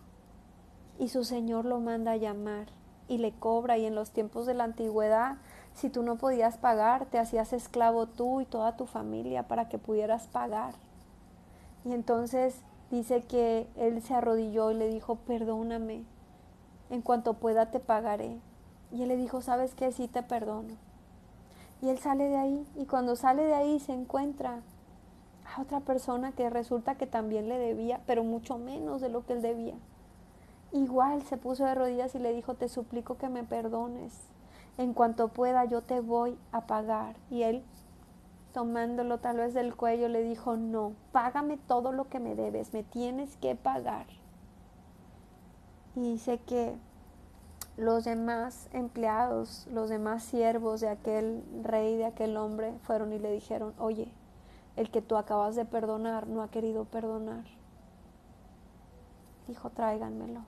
y su señor lo manda a llamar y le cobra. Y en los tiempos de la antigüedad, si tú no podías pagar, te hacías esclavo tú y toda tu familia para que pudieras pagar. Y entonces dice que él se arrodilló y le dijo, perdóname, en cuanto pueda te pagaré. Y él le dijo, ¿sabes qué? Sí te perdono. Y él sale de ahí, y cuando sale de ahí se encuentra a otra persona que resulta que también le debía, pero mucho menos de lo que él debía. Igual se puso de rodillas y le dijo, te suplico que me perdones, en cuanto pueda yo te voy a pagar. Y él, tomándolo tal vez del cuello, le dijo, no, págame todo lo que me debes, me tienes que pagar. Y dice que los demás empleados, los demás siervos de aquel rey, de aquel hombre, fueron y le dijeron, oye, el que tú acabas de perdonar no ha querido perdonar. Dijo, tráiganmelo.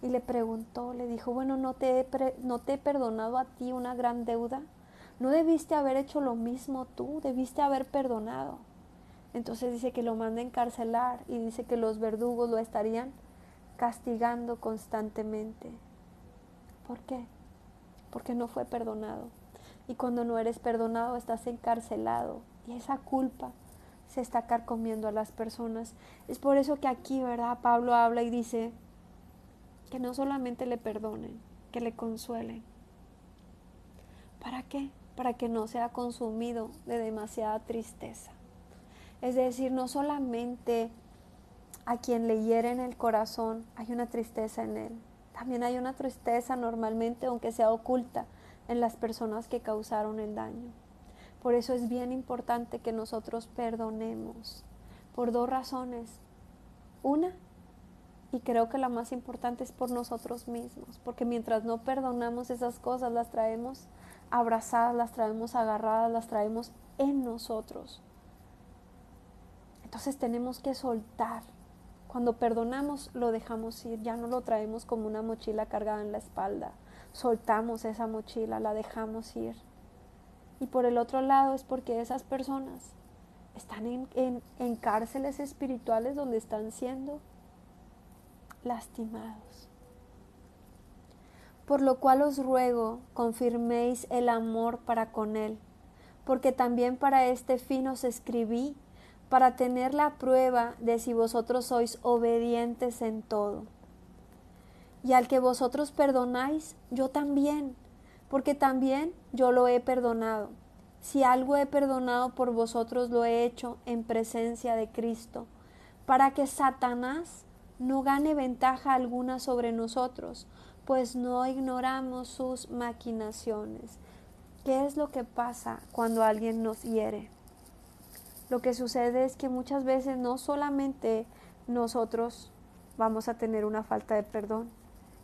Y le preguntó, le dijo, bueno, ¿no te he perdonado a ti una gran deuda? ¿No debiste haber hecho lo mismo tú? ¿Debiste haber perdonado? Entonces dice que lo manda a encarcelar y dice que los verdugos lo estarían castigando constantemente. ¿Por qué? Porque no fue perdonado. Y cuando no eres perdonado estás encarcelado y esa culpa se está carcomiendo a las personas. Es por eso que aquí, ¿verdad? Pablo habla y dice que no solamente le perdonen, que le consuelen. ¿Para qué? Para que no sea consumido de demasiada tristeza. Es decir, no solamente a quien le hiere en el corazón hay una tristeza en él. También hay una tristeza normalmente, aunque sea oculta, en las personas que causaron el daño. Por eso es bien importante que nosotros perdonemos, por dos razones. Una, y creo que la más importante, es por nosotros mismos, porque mientras no perdonamos esas cosas, las traemos abrazadas, las traemos agarradas, las traemos en nosotros. Entonces tenemos que soltar. Cuando perdonamos, lo dejamos ir, ya no lo traemos como una mochila cargada en la espalda. Soltamos esa mochila, la dejamos ir. Y por el otro lado es porque esas personas están en cárceles espirituales donde están siendo lastimados. Por lo cual os ruego, confirméis el amor para con él, porque también para este fin os escribí, para tener la prueba de si vosotros sois obedientes en todo. Y al que vosotros perdonáis, yo también, porque también yo lo he perdonado. Si algo he perdonado por vosotros, lo he hecho en presencia de Cristo, para que Satanás no gane ventaja alguna sobre nosotros, pues no ignoramos sus maquinaciones. ¿Qué es lo que pasa cuando alguien nos hiere? Lo que sucede es que muchas veces no solamente nosotros vamos a tener una falta de perdón,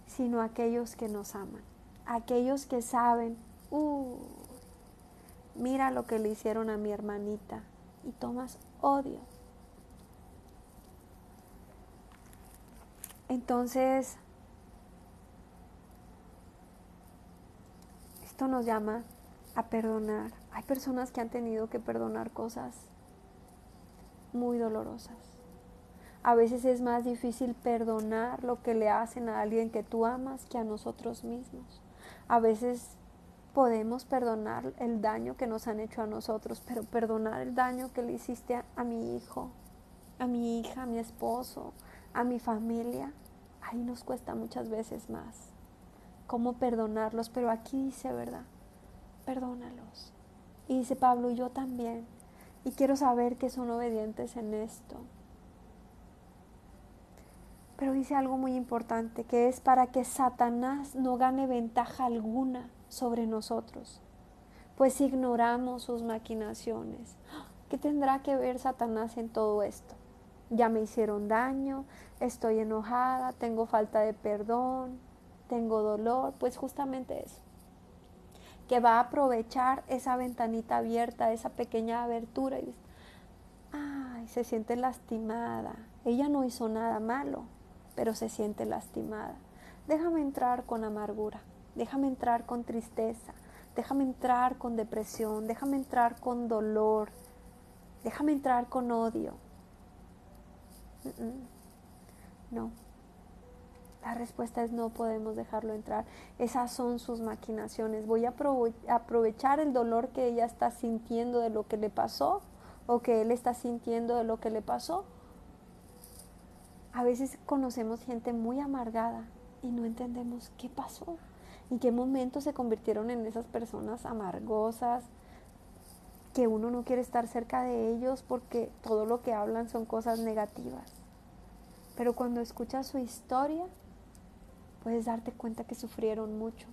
sino aquellos que nos aman, aquellos que saben, mira lo que le hicieron a mi hermanita, y tomas odio. Entonces, esto nos llama a perdonar. Hay personas que han tenido que perdonar cosas muy dolorosas. A veces es más difícil perdonar lo que le hacen a alguien que tú amas que a nosotros mismos. A veces podemos perdonar el daño que nos han hecho a nosotros, pero perdonar el daño que le hiciste a mi hijo, a mi hija, a mi esposo, a mi familia, ahí nos cuesta muchas veces más. ¿Cómo perdonarlos? Pero aquí dice, ¿verdad? Perdónalos. Y dice Pablo, y yo también. Y quiero saber que son obedientes en esto. Pero dice algo muy importante, que es para que Satanás no gane ventaja alguna sobre nosotros, pues ignoramos sus maquinaciones. ¿Qué tendrá que ver Satanás en todo esto? Ya me hicieron daño, estoy enojada, tengo falta de perdón, tengo dolor, pues justamente eso. Que va a aprovechar esa ventanita abierta, esa pequeña abertura y dice, ay, se siente lastimada. Ella no hizo nada malo, pero se siente lastimada. Déjame entrar con amargura, déjame entrar con tristeza, déjame entrar con depresión, déjame entrar con dolor, déjame entrar con odio. No, la respuesta es no podemos dejarlo entrar. Esas son sus maquinaciones. Voy a aprovechar el dolor que ella está sintiendo de lo que le pasó o que él está sintiendo de lo que le pasó. A veces conocemos gente muy amargada y no entendemos qué pasó, en qué momento se convirtieron en esas personas amargosas, que uno no quiere estar cerca de ellos porque todo lo que hablan son cosas negativas. Pero cuando escuchas su historia, puedes darte cuenta que sufrieron mucho.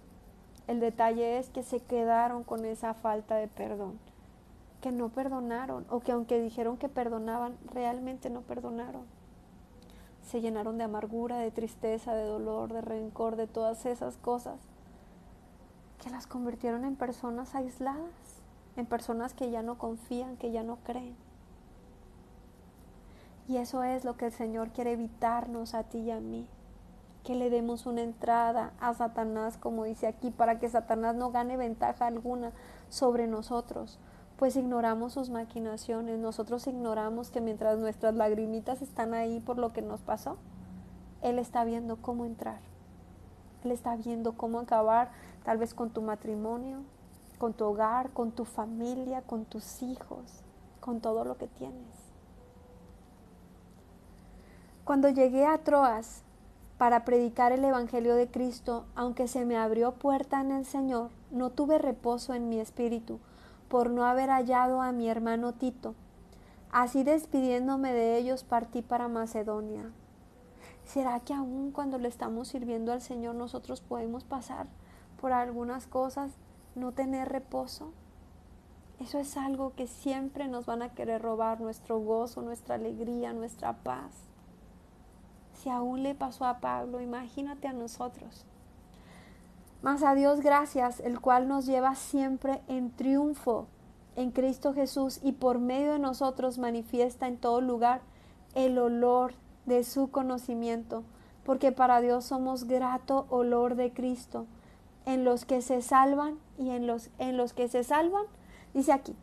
El detalle es que se quedaron con esa falta de perdón, que no perdonaron, o que aunque dijeron que perdonaban, realmente no perdonaron. Se llenaron de amargura, de tristeza, de dolor, de rencor, de todas esas cosas que las convirtieron en personas aisladas, en personas que ya no confían, que ya no creen. Y eso es lo que el Señor quiere evitarnos a ti y a mí, que le demos una entrada a Satanás, como dice aquí, para que Satanás no gane ventaja alguna sobre nosotros, pues ignoramos sus maquinaciones. Nosotros ignoramos que mientras nuestras lagrimitas están ahí por lo que nos pasó, Él está viendo cómo entrar. Él está viendo cómo acabar tal vez con tu matrimonio, con tu hogar, con tu familia, con tus hijos, con todo lo que tienes. Cuando llegué a Troas para predicar el Evangelio de Cristo, aunque se me abrió puerta en el Señor, no tuve reposo en mi espíritu por no haber hallado a mi hermano Tito. Así despidiéndome de ellos partí para Macedonia. ¿Será que aún cuando le estamos sirviendo al Señor nosotros podemos pasar por algunas cosas, no tener reposo? Eso es algo que siempre nos van a querer robar, nuestro gozo, nuestra alegría, nuestra paz. Si aún le pasó a Pablo, imagínate a nosotros. Mas a Dios gracias, el cual nos lleva siempre en triunfo en Cristo Jesús y por medio de nosotros manifiesta en todo lugar el olor de su conocimiento, porque para Dios somos grato olor de Cristo en los que se salvan y en los que se salvan, dice aquí,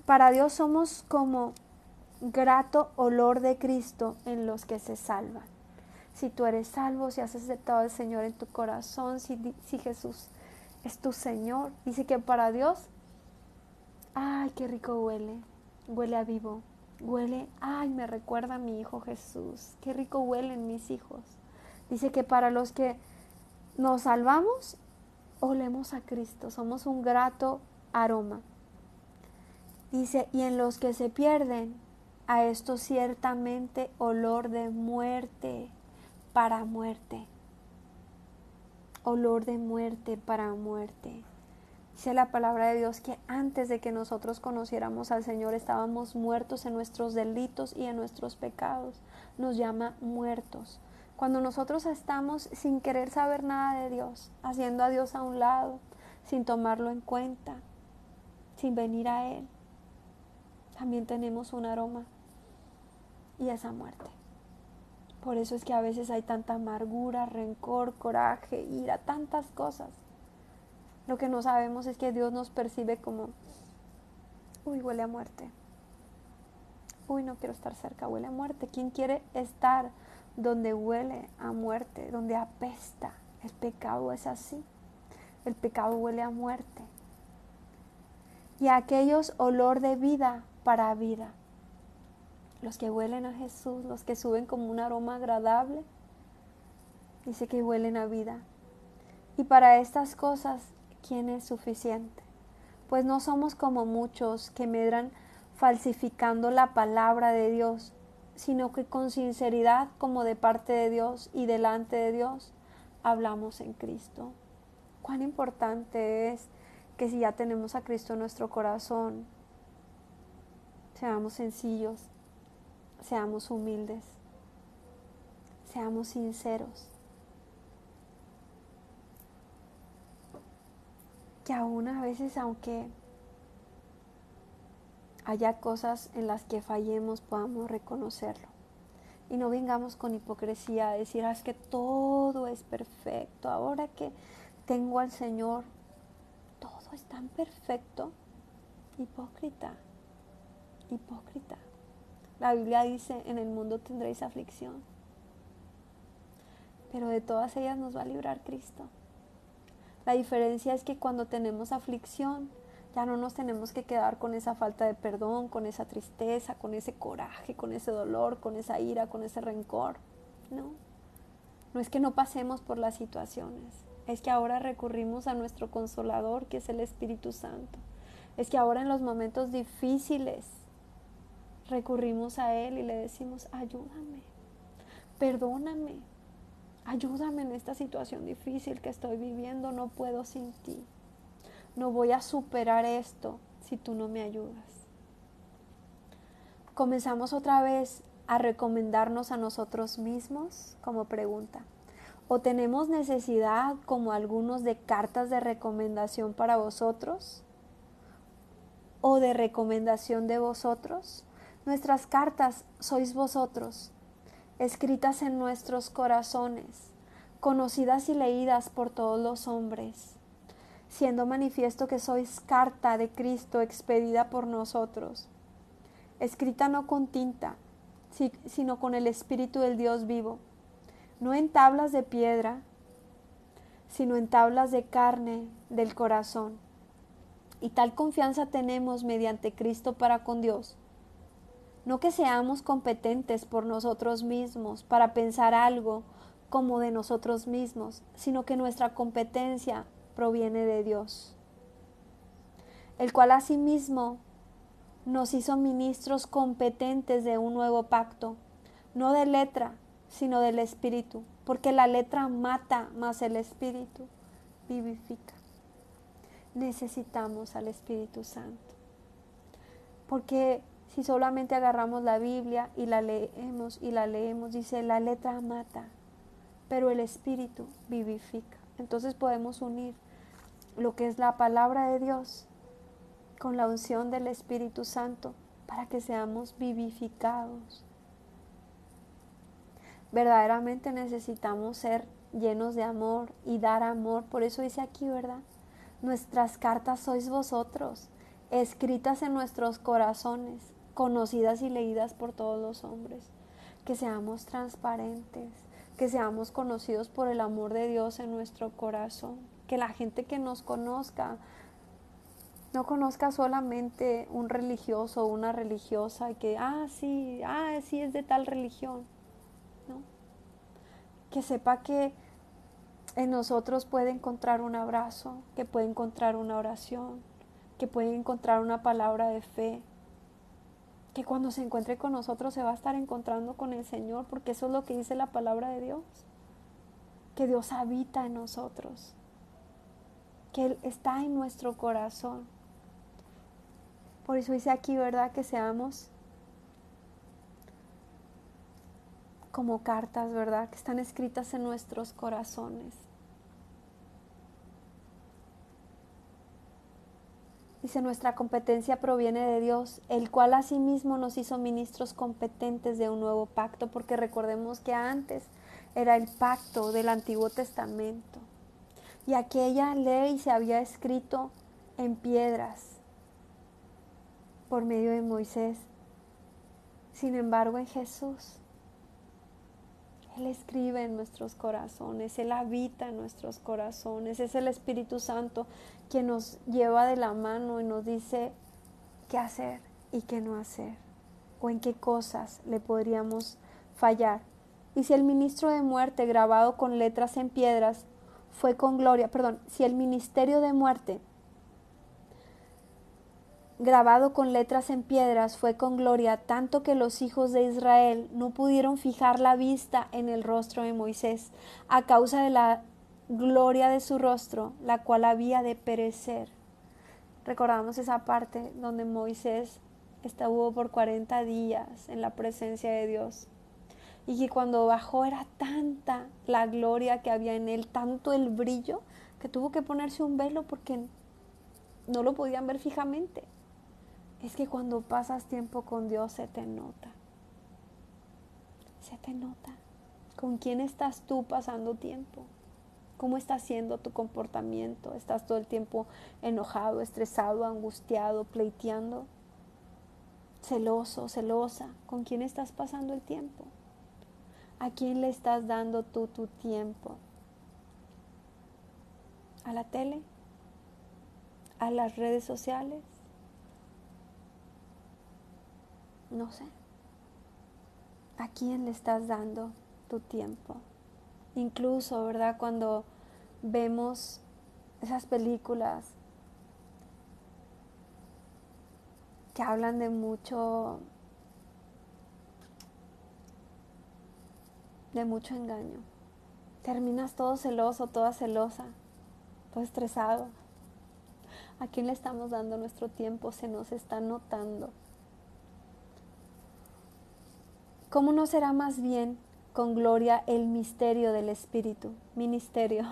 para Dios somos como grato olor de Cristo en los que se salvan. Si tú eres salvo, si has aceptado al Señor en tu corazón, si Jesús es tu Señor, dice que para Dios, ay, qué rico huele, huele a vivo, huele, ay, me recuerda a mi hijo Jesús, qué rico huelen mis hijos. Dice que para los que nos salvamos, olemos a Cristo, somos un grato aroma. Dice, y en los que se pierden, a esto ciertamente olor de muerte para muerte. Olor de muerte para muerte. Dice la palabra de Dios que antes de que nosotros conociéramos al Señor estábamos muertos en nuestros delitos y en nuestros pecados. Nos llama muertos. Cuando nosotros estamos sin querer saber nada de Dios, haciendo a Dios a un lado, sin tomarlo en cuenta, sin venir a Él, también tenemos un aroma y esa muerte. Por eso es que a veces hay tanta amargura, rencor, coraje, ira, tantas cosas. Lo que no sabemos es que Dios nos percibe como, uy, huele a muerte. Uy, no quiero estar cerca, huele a muerte. ¿Quién quiere estar donde huele a muerte, donde apesta? El pecado es así. El pecado huele a muerte. Y a aquellos olor de vida para vida. Los que huelen a Jesús, los que suben como un aroma agradable, dice que huelen a vida. Y para estas cosas, ¿quién es suficiente? Pues no somos como muchos que medran falsificando la palabra de Dios, sino que con sinceridad, como de parte de Dios y delante de Dios, hablamos en Cristo. Cuán importante es que si ya tenemos a Cristo en nuestro corazón, seamos sencillos, seamos humildes, seamos sinceros. Que aún a veces, aunque haya cosas en las que fallemos, podamos reconocerlo. Y no vengamos con hipocresía a decir, es que todo es perfecto. Ahora que tengo al Señor, todo es tan perfecto. Hipócrita, hipócrita. La Biblia dice, en el mundo tendréis aflicción. Pero de todas ellas nos va a librar Cristo. La diferencia es que cuando tenemos aflicción, ya no nos tenemos que quedar con esa falta de perdón, con esa tristeza, con ese coraje, con ese dolor, con esa ira, con ese rencor. No, no es que no pasemos por las situaciones, es que ahora recurrimos a nuestro Consolador, que es el Espíritu Santo. Es que ahora en los momentos difíciles recurrimos a Él y le decimos, ayúdame, perdóname, ayúdame en esta situación difícil que estoy viviendo, no puedo sin ti. No voy a superar esto si tú no me ayudas. Comenzamos otra vez a recomendarnos a nosotros mismos como pregunta. ¿O tenemos necesidad, como algunos, de cartas de recomendación para vosotros? ¿O de recomendación de vosotros? Nuestras cartas sois vosotros, escritas en nuestros corazones, conocidas y leídas por todos los hombres, siendo manifiesto que sois carta de Cristo expedida por nosotros, escrita no con tinta, sino con el Espíritu del Dios vivo, no en tablas de piedra, sino en tablas de carne del corazón. Y tal confianza tenemos mediante Cristo para con Dios. No que seamos competentes por nosotros mismos para pensar algo como de nosotros mismos, sino que nuestra competencia proviene de Dios, el cual asimismo nos hizo ministros competentes de un nuevo pacto, no de letra, sino del Espíritu, porque la letra mata, mas el Espíritu vivifica. Necesitamos al Espíritu Santo, porque si solamente agarramos la Biblia y la leemos, dice la letra mata, pero el Espíritu vivifica. Entonces podemos unir lo que es la palabra de Dios con la unción del Espíritu Santo para que seamos vivificados. Verdaderamente necesitamos ser llenos de amor y dar amor. Por eso dice aquí, ¿verdad? Nuestras cartas sois vosotros, escritas en nuestros corazones, conocidas y leídas por todos los hombres. Que seamos transparentes, que seamos conocidos por el amor de Dios en nuestro corazón. Que la gente que nos conozca no conozca solamente un religioso o una religiosa que, sí es de tal religión, ¿no? Que sepa que en nosotros puede encontrar un abrazo, que puede encontrar una oración, que puede encontrar una palabra de fe, que cuando se encuentre con nosotros se va a estar encontrando con el Señor, porque eso es lo que dice la palabra de Dios, que Dios habita en nosotros. que Él está en nuestro corazón. Por eso dice aquí, ¿verdad? Que seamos como cartas, ¿verdad? Que están escritas en nuestros corazones. Dice, nuestra competencia proviene de Dios, el cual asimismo nos hizo ministros competentes de un nuevo pacto, porque recordemos que antes era el pacto del Antiguo Testamento. Y aquella ley se había escrito en piedras por medio de Moisés. Sin embargo, en Jesús, Él escribe en nuestros corazones, Él habita en nuestros corazones. Es el Espíritu Santo quien nos lleva de la mano y nos dice qué hacer y qué no hacer, o en qué cosas le podríamos fallar. Y si el ministro de muerte grabado con letras en piedras fue con gloria, si el ministerio de muerte grabado con letras en piedras fue con gloria, tanto que los hijos de Israel no pudieron fijar la vista en el rostro de Moisés, a causa de la gloria de su rostro, la cual había de perecer. Recordamos esa parte donde Moisés estuvo por 40 días en la presencia de Dios, y que cuando bajó era tanta la gloria que había en él, tanto el brillo, que tuvo que ponerse un velo porque no lo podían ver fijamente. Es que cuando pasas tiempo con Dios se te nota. Se te nota. ¿Con quién estás tú pasando tiempo? ¿Cómo está siendo tu comportamiento? ¿Estás todo el tiempo enojado, estresado, angustiado, pleiteando? Celoso, celosa. ¿Con quién estás pasando el tiempo? ¿A quién le estás dando tú tu tiempo? ¿A la tele? ¿A las redes sociales? No sé. ¿A quién le estás dando tu tiempo? Incluso, ¿verdad? Cuando vemos esas películas que hablan de mucho engaño. Terminas todo celoso, toda celosa, todo estresado. ¿A quién le estamos dando nuestro tiempo? Se nos está notando. ¿Cómo no será más bien con gloria el misterio del Espíritu? Ministerio.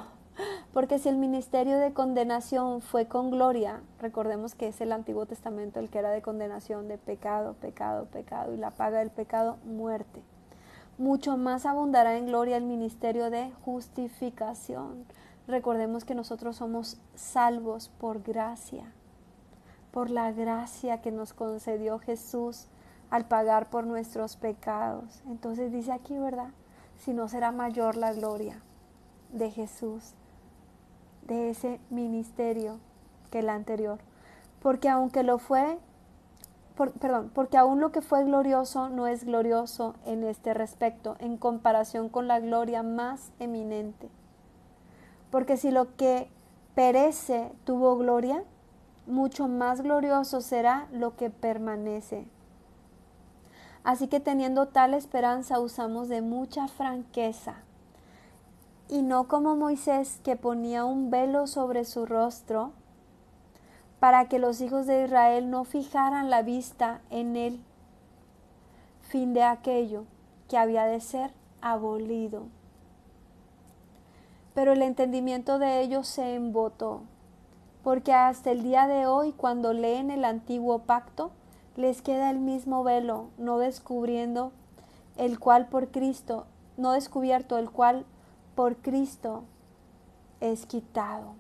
Porque si el ministerio de condenación fue con gloria, recordemos que es el Antiguo Testamento el que era de condenación, de pecado, pecado, pecado, y la paga del pecado, muerte. Mucho más abundará en gloria el ministerio de justificación. Recordemos que nosotros somos salvos por gracia, por la gracia que nos concedió Jesús al pagar por nuestros pecados. Entonces dice aquí, ¿verdad? Si no será mayor la gloria de Jesús, de ese ministerio que el anterior. Porque aunque lo fue, porque aún lo que fue glorioso no es glorioso en este respecto, en comparación con la gloria más eminente. Porque si lo que perece tuvo gloria, mucho más glorioso será lo que permanece. Así que teniendo tal esperanza usamos de mucha franqueza, y no como Moisés, que ponía un velo sobre su rostro, para que los hijos de Israel no fijaran la vista en el fin de aquello que había de ser abolido. Pero el entendimiento de ellos se embotó, porque hasta el día de hoy, cuando leen el antiguo pacto, les queda el mismo velo, no descubierto, el cual por Cristo es quitado.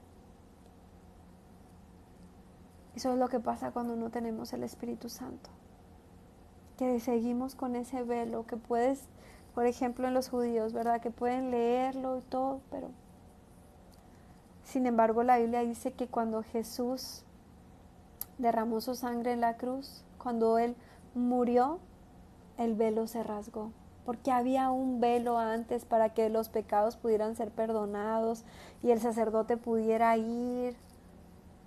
Eso es lo que pasa cuando no tenemos el Espíritu Santo, que seguimos con ese velo, que puedes, por ejemplo en los judíos, ¿verdad? Que pueden leerlo y todo, pero sin embargo la Biblia dice que cuando Jesús derramó su sangre en la cruz, cuando Él murió, el velo se rasgó, porque había un velo antes para que los pecados pudieran ser perdonados y el sacerdote pudiera ir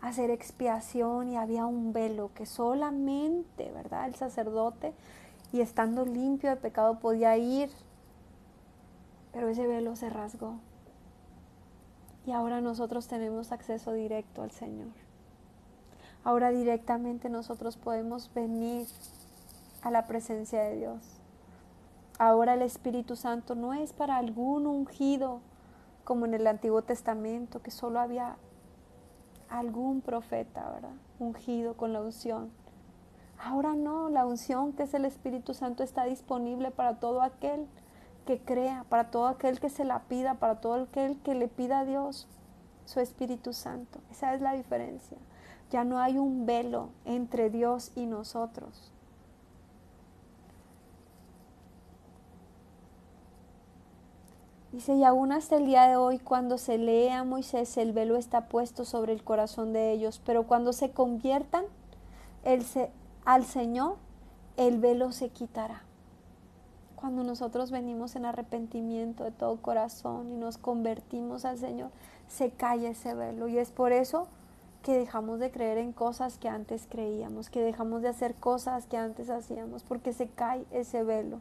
a hacer expiación, y había un velo que solamente, ¿verdad?, el sacerdote, y estando limpio de pecado, podía ir, pero ese velo se rasgó. Y ahora nosotros tenemos acceso directo al Señor. Ahora directamente nosotros podemos venir a la presencia de Dios. Ahora el Espíritu Santo no es para algún ungido como en el Antiguo Testamento, que solo había algún profeta, ¿verdad? Ungido con la unción. Ahora no, la unción que es el Espíritu Santo está disponible para todo aquel que crea, para todo aquel que se la pida, para todo aquel que le pida a Dios su Espíritu Santo. Esa es la diferencia. Ya no hay un velo entre Dios y nosotros. Dice, y aún hasta el día de hoy, cuando se lee a Moisés, el velo está puesto sobre el corazón de ellos, pero cuando se conviertan al Señor, el velo se quitará. Cuando nosotros venimos en arrepentimiento de todo corazón y nos convertimos al Señor, se cae ese velo. Y es por eso que dejamos de creer en cosas que antes creíamos, que dejamos de hacer cosas que antes hacíamos, porque se cae ese velo.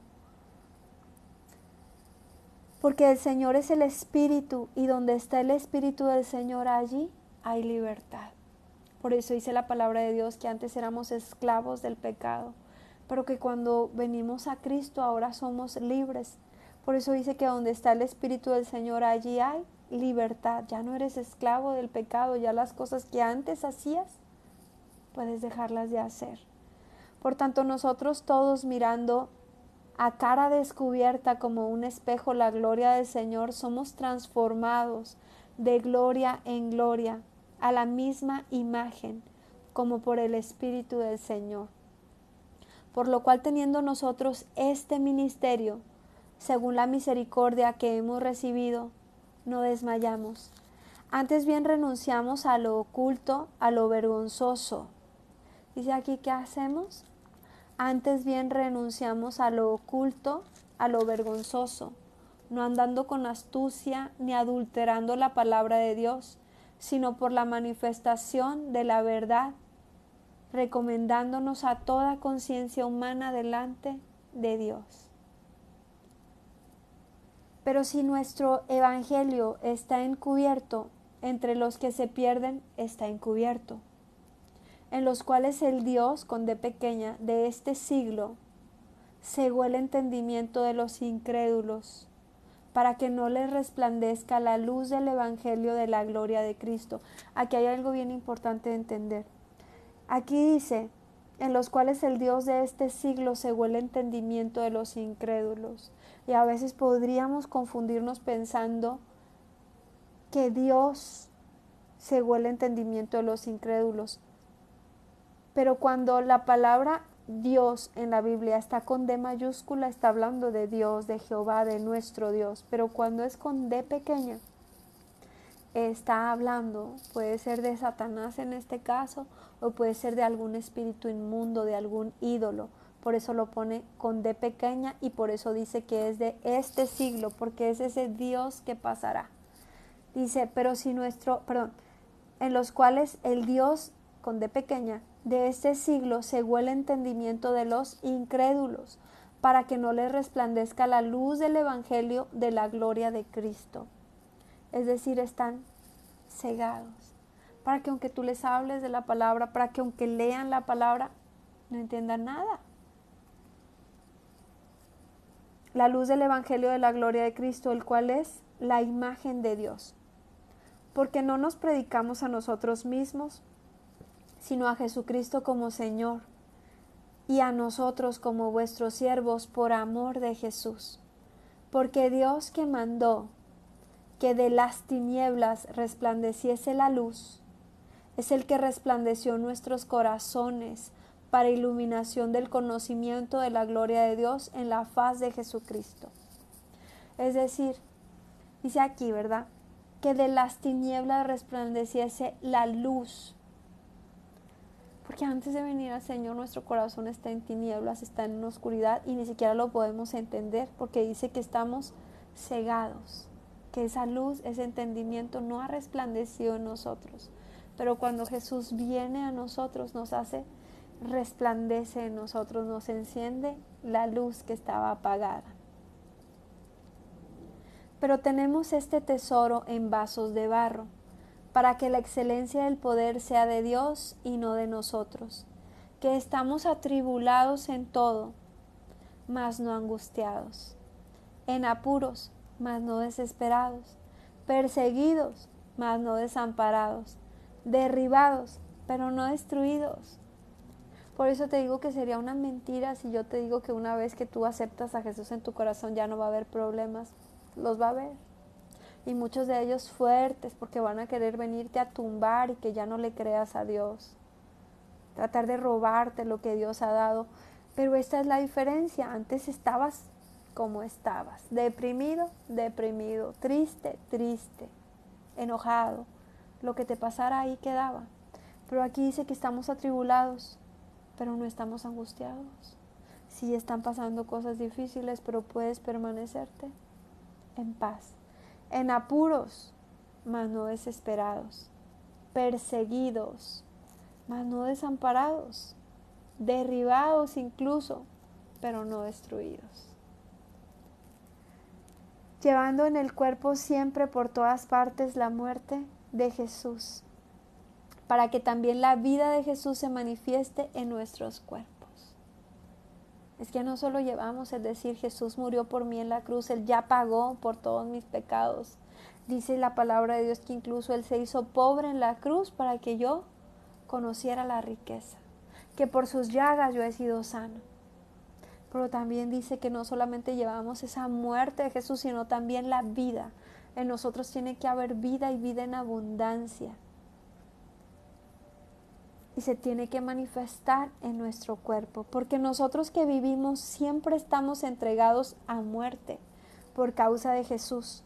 Porque el Señor es el Espíritu, y donde está el Espíritu del Señor, allí hay libertad. Por eso dice la palabra de Dios que antes éramos esclavos del pecado, pero que cuando venimos a Cristo ahora somos libres. Por eso dice que donde está el Espíritu del Señor, allí hay libertad. Ya no eres esclavo del pecado, ya las cosas que antes hacías, puedes dejarlas de hacer. Por tanto, nosotros todos, mirando a cara descubierta como un espejo la gloria del Señor, somos transformados de gloria en gloria a la misma imagen, como por el Espíritu del Señor. Por lo cual, teniendo nosotros este ministerio, según la misericordia que hemos recibido, no desmayamos. Antes bien renunciamos a lo oculto, a lo vergonzoso. Dice aquí, ¿qué hacemos? Antes bien renunciamos a lo oculto, a lo vergonzoso, no andando con astucia ni adulterando la palabra de Dios, sino por la manifestación de la verdad, recomendándonos a toda conciencia humana delante de Dios. Pero si nuestro evangelio está encubierto, entre los que se pierden está encubierto, en los cuales el Dios, con D pequeña, de este siglo, cegó el entendimiento de los incrédulos, para que no les resplandezca la luz del evangelio de la gloria de Cristo. Aquí hay algo bien importante de entender. Aquí dice, en los cuales el Dios de este siglo cegó el entendimiento de los incrédulos. Y a veces podríamos confundirnos pensando que Dios cegó el entendimiento de los incrédulos. Pero cuando la palabra Dios en la Biblia está con D mayúscula, está hablando de Dios, de Jehová, de nuestro Dios. Pero cuando es con D pequeña, está hablando, puede ser de Satanás en este caso, o puede ser de algún espíritu inmundo, de algún ídolo. Por eso lo pone con D pequeña y por eso dice que es de este siglo, porque es ese Dios que pasará. Dice, pero si en los cuales el Dios con D pequeña de este siglo cegó el entendimiento de los incrédulos, para que no les resplandezca la luz del evangelio de la gloria de Cristo. Es decir, están cegados, para que aunque tú les hables de la palabra, para que aunque lean la palabra, no entiendan nada. La luz del evangelio de la gloria de Cristo, el cual es la imagen de Dios. Porque no nos predicamos a nosotros mismos, sino a Jesucristo como Señor, y a nosotros como vuestros siervos por amor de Jesús. Porque Dios, que mandó que de las tinieblas resplandeciese la luz, es el que resplandeció nuestros corazones para iluminación del conocimiento de la gloria de Dios en la faz de Jesucristo. Es decir, dice aquí, ¿verdad?, que de las tinieblas resplandeciese la luz. Porque antes de venir al Señor, nuestro corazón está en tinieblas, está en oscuridad y ni siquiera lo podemos entender, porque dice que estamos cegados, que esa luz, ese entendimiento no ha resplandecido en nosotros. Pero cuando Jesús viene a nosotros, nos hace, resplandece en nosotros, nos enciende la luz que estaba apagada. Pero tenemos este tesoro en vasos de barro, para que la excelencia del poder sea de Dios y no de nosotros, que estamos atribulados en todo, mas no angustiados, en apuros, mas no desesperados, perseguidos, mas no desamparados, derribados, pero no destruidos. Por eso te digo que sería una mentira si yo te digo que una vez que tú aceptas a Jesús en tu corazón ya no va a haber problemas. Los va a haber. Y muchos de ellos fuertes, porque van a querer venirte a tumbar y que ya no le creas a Dios. Tratar de robarte lo que Dios ha dado. Pero esta es la diferencia. Antes estabas como estabas. Deprimido, deprimido. Triste, triste. Enojado. Lo que te pasara ahí quedaba. Pero aquí dice que estamos atribulados, pero no estamos angustiados. Sí están pasando cosas difíciles, pero puedes permanecerte en paz. En apuros, mas no desesperados. Perseguidos, mas no desamparados. Derribados incluso, pero no destruidos. Llevando en el cuerpo siempre por todas partes la muerte de Jesús, para que también la vida de Jesús se manifieste en nuestros cuerpos. Es que no solo llevamos, es decir, Jesús murió por mí en la cruz, Él ya pagó por todos mis pecados. Dice la palabra de Dios que incluso Él se hizo pobre en la cruz para que yo conociera la riqueza, que por sus llagas yo he sido sano. Pero también dice que no solamente llevamos esa muerte de Jesús, sino también la vida. En nosotros tiene que haber vida y vida en abundancia. Y se tiene que manifestar en nuestro cuerpo, porque nosotros que vivimos siempre estamos entregados a muerte por causa de Jesús,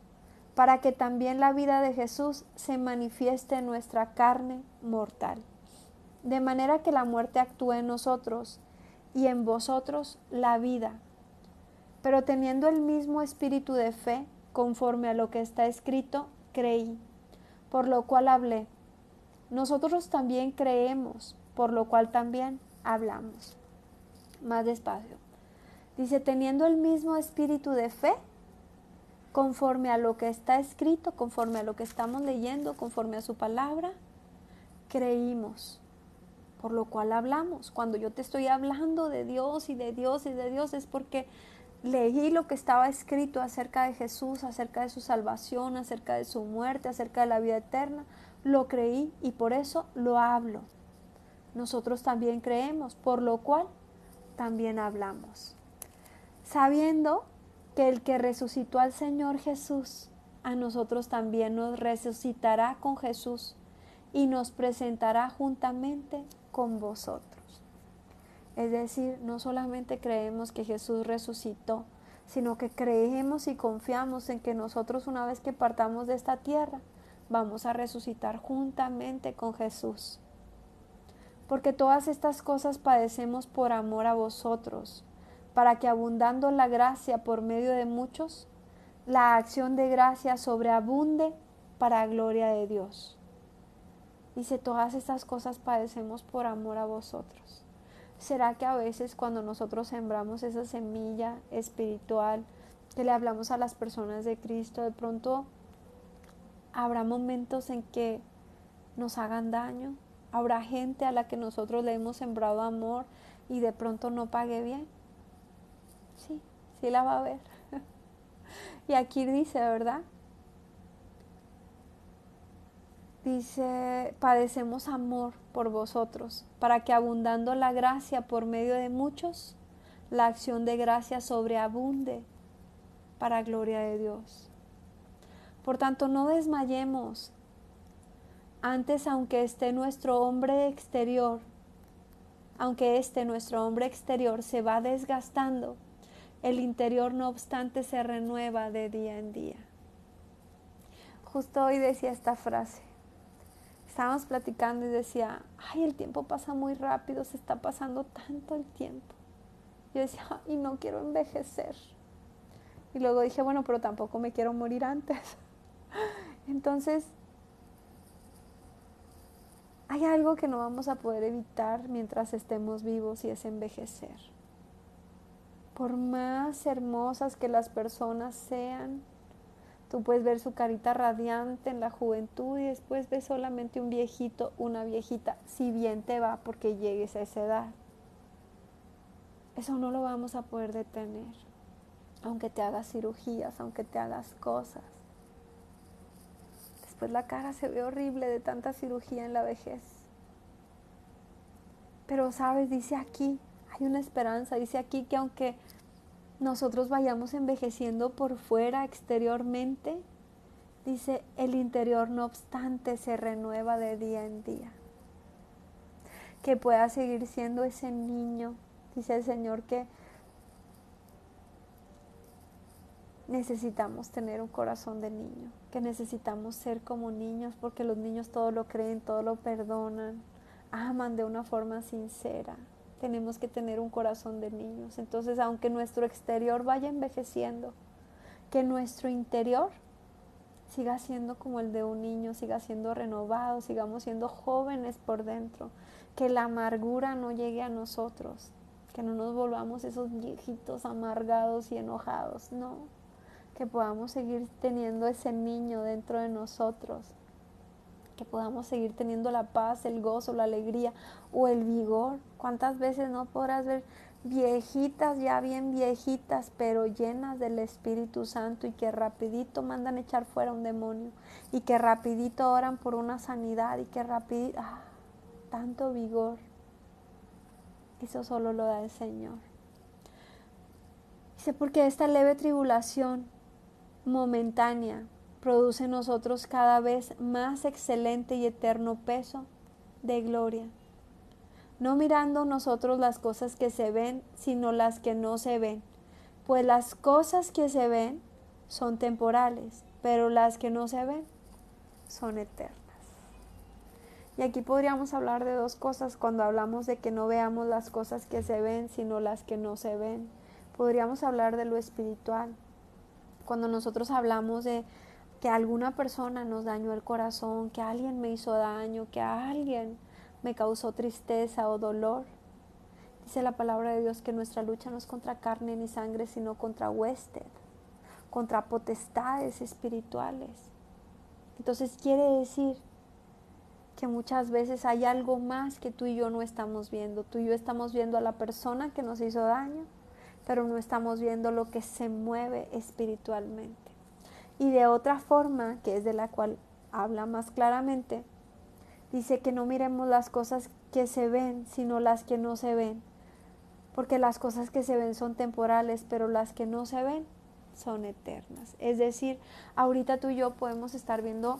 para que también la vida de Jesús se manifieste en nuestra carne mortal, de manera que la muerte actúe en nosotros y en vosotros la vida, pero teniendo el mismo espíritu de fe, conforme a lo que está escrito, creí, por lo cual hablé. Nosotros también creemos, por lo cual también hablamos. Más despacio. Dice, teniendo el mismo espíritu de fe, conforme a lo que está escrito, conforme a lo que estamos leyendo, conforme a su palabra, creímos, por lo cual hablamos. Cuando yo te estoy hablando de Dios y de Dios y de Dios, es porque leí lo que estaba escrito acerca de Jesús, acerca de su salvación, acerca de su muerte, acerca de la vida eterna. Lo creí y por eso lo hablo. Nosotros también creemos, por lo cual también hablamos. Sabiendo que el que resucitó al Señor Jesús, a nosotros también nos resucitará con Jesús y nos presentará juntamente con vosotros. Es decir, no solamente creemos que Jesús resucitó, sino que creemos y confiamos en que nosotros una vez que partamos de esta tierra, vamos a resucitar juntamente con Jesús. Porque todas estas cosas padecemos por amor a vosotros, para que abundando la gracia por medio de muchos, la acción de gracia sobreabunde para gloria de Dios. Dice, todas estas cosas padecemos por amor a vosotros. ¿Será que a veces cuando nosotros sembramos esa semilla espiritual, que le hablamos a las personas de Cristo, de pronto habrá momentos en que nos hagan daño? ¿Habrá gente a la que nosotros le hemos sembrado amor y de pronto no pague bien? Sí, sí la va a haber. Y aquí dice, ¿verdad? Dice, padecemos amor por vosotros, para que abundando la gracia por medio de muchos, la acción de gracia sobreabunde para gloria de Dios. Por tanto, no desmayemos. Antes, aunque nuestro hombre exterior se va desgastando, el interior no obstante se renueva de día en día. Justo hoy decía esta frase. Estábamos platicando y decía, ay, el tiempo pasa muy rápido, se está pasando tanto el tiempo. Yo decía, ay, no quiero envejecer. Y luego dije, bueno, pero tampoco me quiero morir antes. Entonces, hay algo que no vamos a poder evitar mientras estemos vivos y es envejecer. Por más hermosas que las personas sean, Tú puedes ver su carita radiante en la juventud y después ves solamente un viejito, una viejita, si bien te va porque llegues a esa edad. Eso no lo vamos a poder detener, aunque te hagas cirugías, aunque te hagas cosas. Después la cara se ve horrible de tanta cirugía en la vejez. Pero sabes, dice aquí, hay una esperanza, dice aquí que aunque nosotros vayamos envejeciendo por fuera, exteriormente, dice, el interior no obstante se renueva de día en día. Que pueda seguir siendo ese niño. Dice el Señor que necesitamos tener un corazón de niño, que necesitamos ser como niños, porque los niños todo lo creen, todo lo perdonan, aman de una forma sincera. Tenemos que tener un corazón de niños. Entonces, aunque nuestro exterior vaya envejeciendo, que nuestro interior siga siendo como el de un niño, siga siendo renovado, sigamos siendo jóvenes por dentro, que la amargura no llegue a nosotros, que no nos volvamos esos viejitos amargados y enojados, no, que podamos seguir teniendo ese niño dentro de nosotros, que podamos seguir teniendo la paz, el gozo, la alegría o el vigor. ¿Cuántas veces no podrás ver viejitas, ya bien viejitas, pero llenas del Espíritu Santo y que rapidito mandan echar fuera un demonio y que rapidito oran por una sanidad y que rapidito, tanto vigor? Eso solo lo da el Señor. Dice, porque esta leve tribulación momentánea produce en nosotros cada vez más excelente y eterno peso de gloria, no mirando nosotros las cosas que se ven, sino las que no se ven, pues las cosas que se ven son temporales, pero las que no se ven son eternas. Y aquí podríamos hablar de dos cosas cuando hablamos de que no veamos las cosas que se ven, sino las que no se ven. Podríamos hablar de lo espiritual. Cuando nosotros hablamos de que alguna persona nos dañó el corazón, que alguien me hizo daño, que alguien me causó tristeza o dolor, dice la palabra de Dios que nuestra lucha no es contra carne ni sangre, sino contra huestes, contra potestades espirituales. Entonces quiere decir que muchas veces hay algo más que tú y yo no estamos viendo. Tú y yo estamos viendo a la persona que nos hizo daño, pero no estamos viendo lo que se mueve espiritualmente. Y de otra forma, que es de la cual habla más claramente, dice que no miremos las cosas que se ven, sino las que no se ven. Porque las cosas que se ven son temporales, pero las que no se ven son eternas. Es decir, ahorita tú y yo podemos estar viendo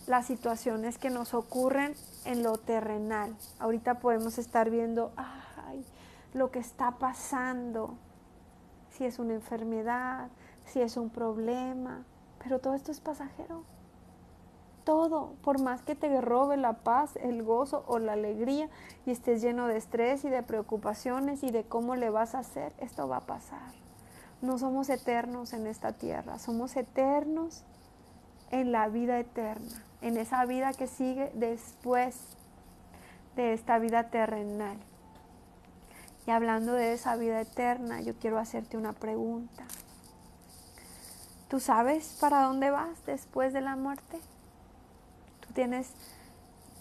las situaciones que nos ocurren en lo terrenal. Ahorita podemos estar viendo lo que está pasando, si es una enfermedad, si es un problema, pero todo esto es pasajero. Todo, por más que te robe la paz, el gozo o la alegría y estés lleno de estrés y de preocupaciones y de cómo le vas a hacer, esto va a pasar. No somos eternos en esta tierra, somos eternos en la vida eterna, en esa vida que sigue después de esta vida terrenal. Y hablando de esa vida eterna, yo quiero hacerte una pregunta. ¿Tú sabes para dónde vas después de la muerte? ¿Tú tienes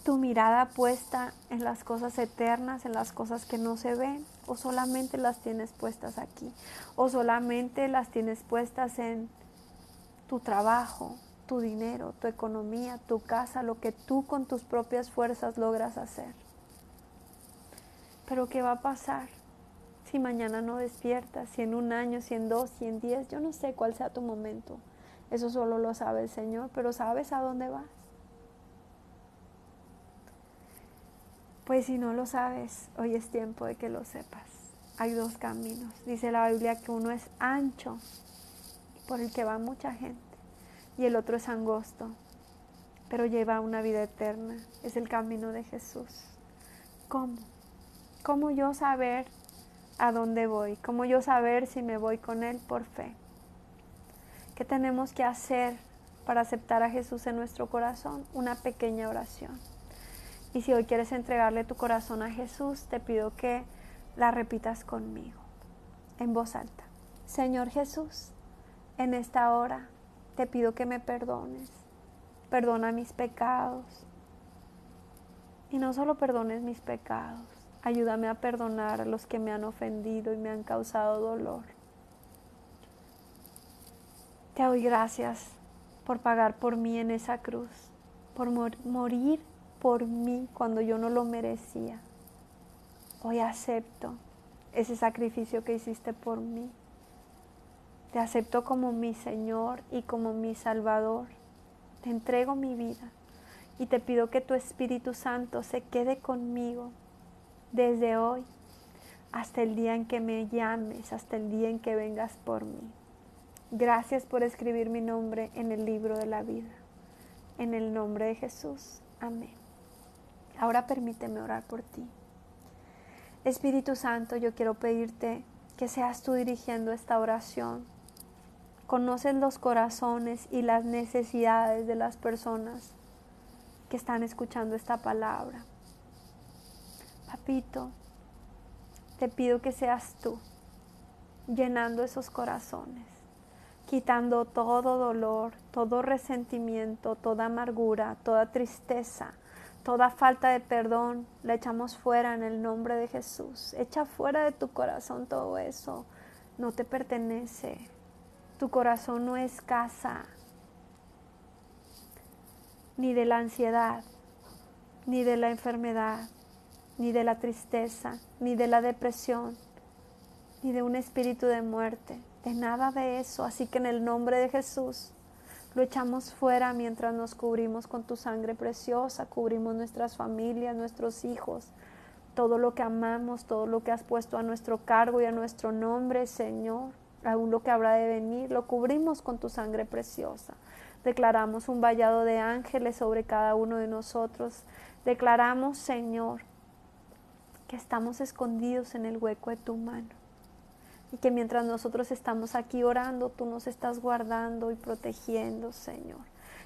tu mirada puesta en las cosas eternas, en las cosas que no se ven? ¿O solamente las tienes puestas aquí? ¿O solamente las tienes puestas en tu trabajo, tu dinero, tu economía, tu casa, lo que tú con tus propias fuerzas logras hacer? Pero ¿qué va a pasar si mañana no despiertas? Si en un año, si en 2, si en 10, yo no sé cuál sea tu momento. Eso solo lo sabe el Señor, pero ¿sabes a dónde vas? Pues si no lo sabes, hoy es tiempo de que lo sepas. Hay dos caminos. Dice la Biblia que uno es ancho, por el que va mucha gente, y el otro es angosto, pero lleva una vida eterna. Es el camino de Jesús. ¿Cómo? ¿Cómo yo saber a dónde voy? ¿Cómo yo saber si me voy con Él? Por fe. ¿Qué tenemos que hacer para aceptar a Jesús en nuestro corazón? Una pequeña oración. Y si hoy quieres entregarle tu corazón a Jesús, te pido que la repitas conmigo, en voz alta. Señor Jesús, en esta hora Te pido que me perdones. Perdona mis pecados. Y no solo perdones mis pecados, ayúdame a perdonar a los que me han ofendido y me han causado dolor. Te doy gracias por pagar por mí en esa cruz, por morir por mí cuando yo no lo merecía. Hoy acepto ese sacrificio que hiciste por mí. Te acepto como mi Señor y como mi Salvador. Te entrego mi vida y te pido que tu Espíritu Santo se quede conmigo desde hoy hasta el día en que me llames, hasta el día en que vengas por mí. Gracias por escribir mi nombre en el libro de la vida. En el nombre de Jesús. Amén. Ahora permíteme orar por ti. Espíritu Santo, yo quiero pedirte que seas tú dirigiendo esta oración. Conoces los corazones y las necesidades de las personas que están escuchando esta palabra. Papito, te pido que seas tú llenando esos corazones, quitando todo dolor, todo resentimiento, toda amargura, toda tristeza, toda falta de perdón. La echamos fuera en el nombre de Jesús. Echa fuera de tu corazón todo eso. No te pertenece. Tu corazón no es casa ni de la ansiedad, ni de la enfermedad, ni de la tristeza, ni de la depresión, ni de un espíritu de muerte, de nada de eso. Así que en el nombre de Jesús lo echamos fuera mientras nos cubrimos con tu sangre preciosa, cubrimos nuestras familias, nuestros hijos, todo lo que amamos, todo lo que has puesto a nuestro cargo y a nuestro nombre, Señor, aún lo que habrá de venir, lo cubrimos con tu sangre preciosa. Declaramos un vallado de ángeles sobre cada uno de nosotros. Declaramos, Señor, que estamos escondidos en el hueco de tu mano y que mientras nosotros estamos aquí orando, tú nos estás guardando y protegiendo, Señor.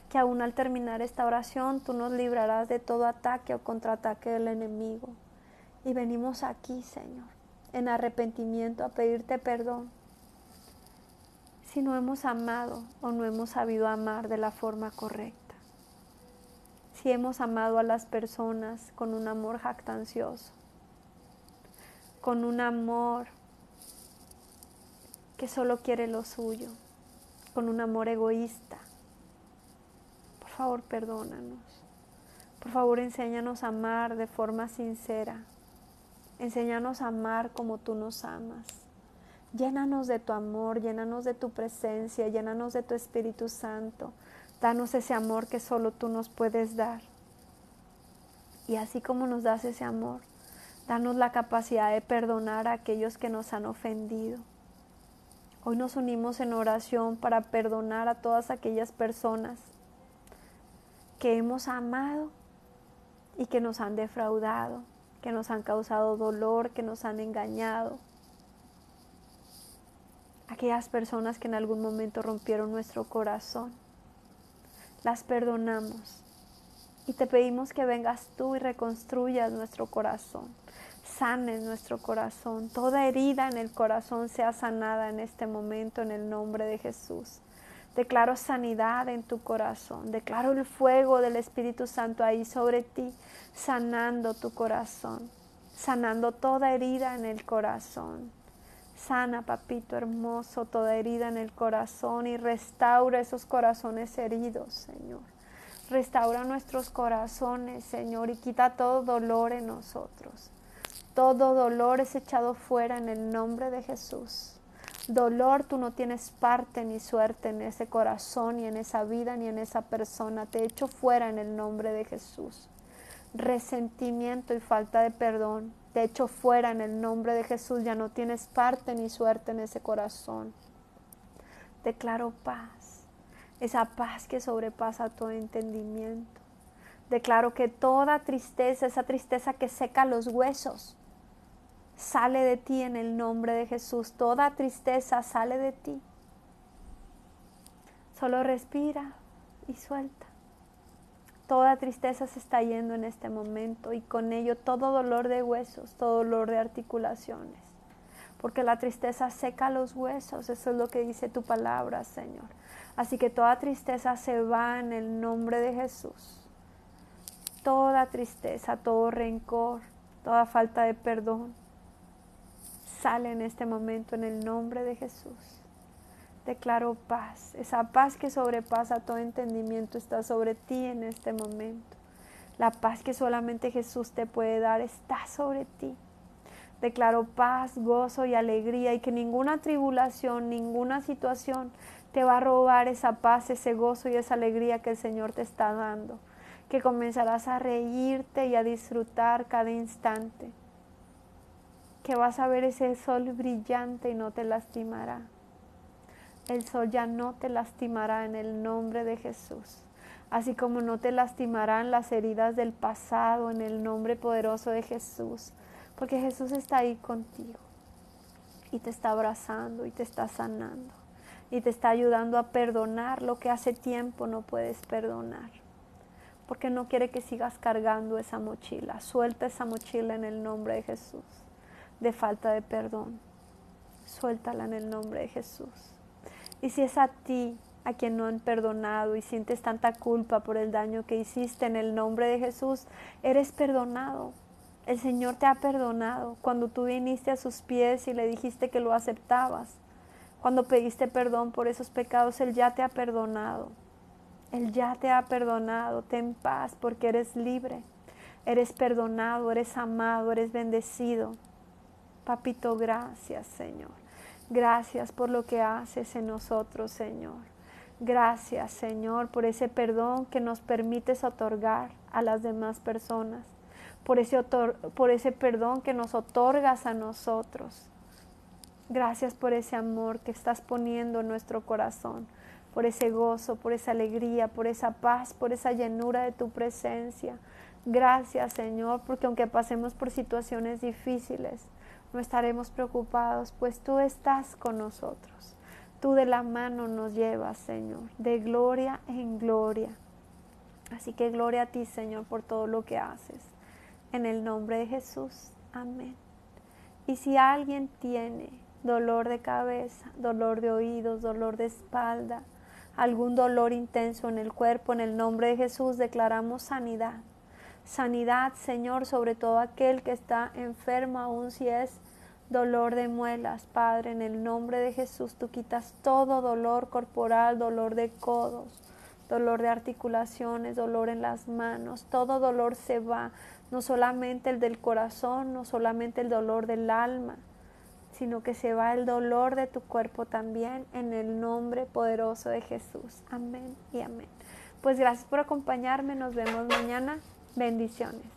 Que aún al terminar esta oración, tú nos librarás de todo ataque o contraataque del enemigo. Y venimos aquí, Señor, en arrepentimiento a pedirte perdón si no hemos amado o no hemos sabido amar de la forma correcta. Si hemos amado a las personas con un amor jactancioso, con un amor que solo quiere lo suyo, con un amor egoísta. Por favor, perdónanos. Por favor, enséñanos a amar de forma sincera. Enséñanos a amar como tú nos amas. Llénanos de tu amor, llénanos de tu presencia, llénanos de tu Espíritu Santo. Danos ese amor que solo tú nos puedes dar. Y así como nos das ese amor, danos la capacidad de perdonar a aquellos que nos han ofendido. Hoy nos unimos en oración para perdonar a todas aquellas personas que hemos amado y que nos han defraudado, que nos han causado dolor, que nos han engañado. Aquellas personas que en algún momento rompieron nuestro corazón, las perdonamos y te pedimos que vengas tú y reconstruyas nuestro corazón, sanes nuestro corazón, toda herida en el corazón sea sanada en este momento en el nombre de Jesús. Declaro sanidad en tu corazón, declaro el fuego del Espíritu Santo ahí sobre ti, sanando tu corazón, sanando toda herida en el corazón. Sana, papito hermoso, toda herida en el corazón y restaura esos corazones heridos, Señor. Restaura nuestros corazones, Señor, y quita todo dolor en nosotros. Todo dolor es echado fuera en el nombre de Jesús. Dolor, tú no tienes parte ni suerte en ese corazón, ni en esa vida, ni en esa persona. Te echo fuera en el nombre de Jesús. Resentimiento y falta de perdón, te echo fuera en el nombre de Jesús. Ya no tienes parte ni suerte en ese corazón. Declaro paz, esa paz que sobrepasa todo entendimiento. Declaro que toda tristeza, esa tristeza que seca los huesos, sale de ti en el nombre de Jesús. Toda tristeza sale de ti. Solo respira y suelta. Toda tristeza se está yendo en este momento y con ello todo dolor de huesos, todo dolor de articulaciones. Porque la tristeza seca los huesos, eso es lo que dice tu palabra, Señor. Así que toda tristeza se va en el nombre de Jesús. Toda tristeza, todo rencor, toda falta de perdón, sale en este momento en el nombre de Jesús. Declaro paz. Esa paz que sobrepasa todo entendimiento está sobre ti en este momento. La paz que solamente Jesús te puede dar está sobre ti. Declaro paz, gozo y alegría, y que ninguna tribulación, ninguna situación te va a robar esa paz, ese gozo y esa alegría que el Señor te está dando. Que comenzarás a reírte y a disfrutar cada instante. Que vas a ver ese sol brillante y no te lastimará. El sol ya no te lastimará en el nombre de Jesús. Así como no te lastimarán las heridas del pasado en el nombre poderoso de Jesús. Porque Jesús está ahí contigo y te está abrazando y te está sanando y te está ayudando a perdonar lo que hace tiempo no puedes perdonar. Porque no quiere que sigas cargando esa mochila. Suelta esa mochila en el nombre de Jesús de falta de perdón. Suéltala en el nombre de Jesús. Y si es a ti a quien no han perdonado y sientes tanta culpa por el daño que hiciste, en el nombre de Jesús, eres perdonado. El Señor te ha perdonado. Cuando tú viniste a sus pies y le dijiste que lo aceptabas, cuando pediste perdón por esos pecados, Él ya te ha perdonado. Él ya te ha perdonado. Ten paz porque eres libre. Eres perdonado, eres amado, eres bendecido. Papito, gracias, Señor. Gracias por lo que haces en nosotros, Señor. Gracias, Señor, por ese perdón que nos permites otorgar a las demás personas. Por ese perdón que nos otorgas a nosotros. Gracias por ese amor que estás poniendo en nuestro corazón, por ese gozo, por esa alegría, por esa paz, por esa llenura de tu presencia. Gracias, Señor, porque aunque pasemos por situaciones difíciles, no estaremos preocupados, pues tú estás con nosotros. Tú de la mano nos llevas, Señor, de gloria en gloria. Así que gloria a ti, Señor, por todo lo que haces. En el nombre de Jesús, amén. Y si alguien tiene dolor de cabeza, dolor de oídos, dolor de espalda, algún dolor intenso en el cuerpo, en el nombre de Jesús declaramos sanidad. Sanidad, Señor, sobre todo aquel que está enfermo, aún si es dolor de muelas, Padre, en el nombre de Jesús, tú quitas todo dolor corporal, dolor de codos, dolor de articulaciones, dolor en las manos, todo dolor se va, no solamente el del corazón, no solamente el dolor del alma, sino que se va el dolor de tu cuerpo también, en el nombre poderoso de Jesús. Amén y amén. Pues gracias por acompañarme, nos vemos mañana. Bendiciones.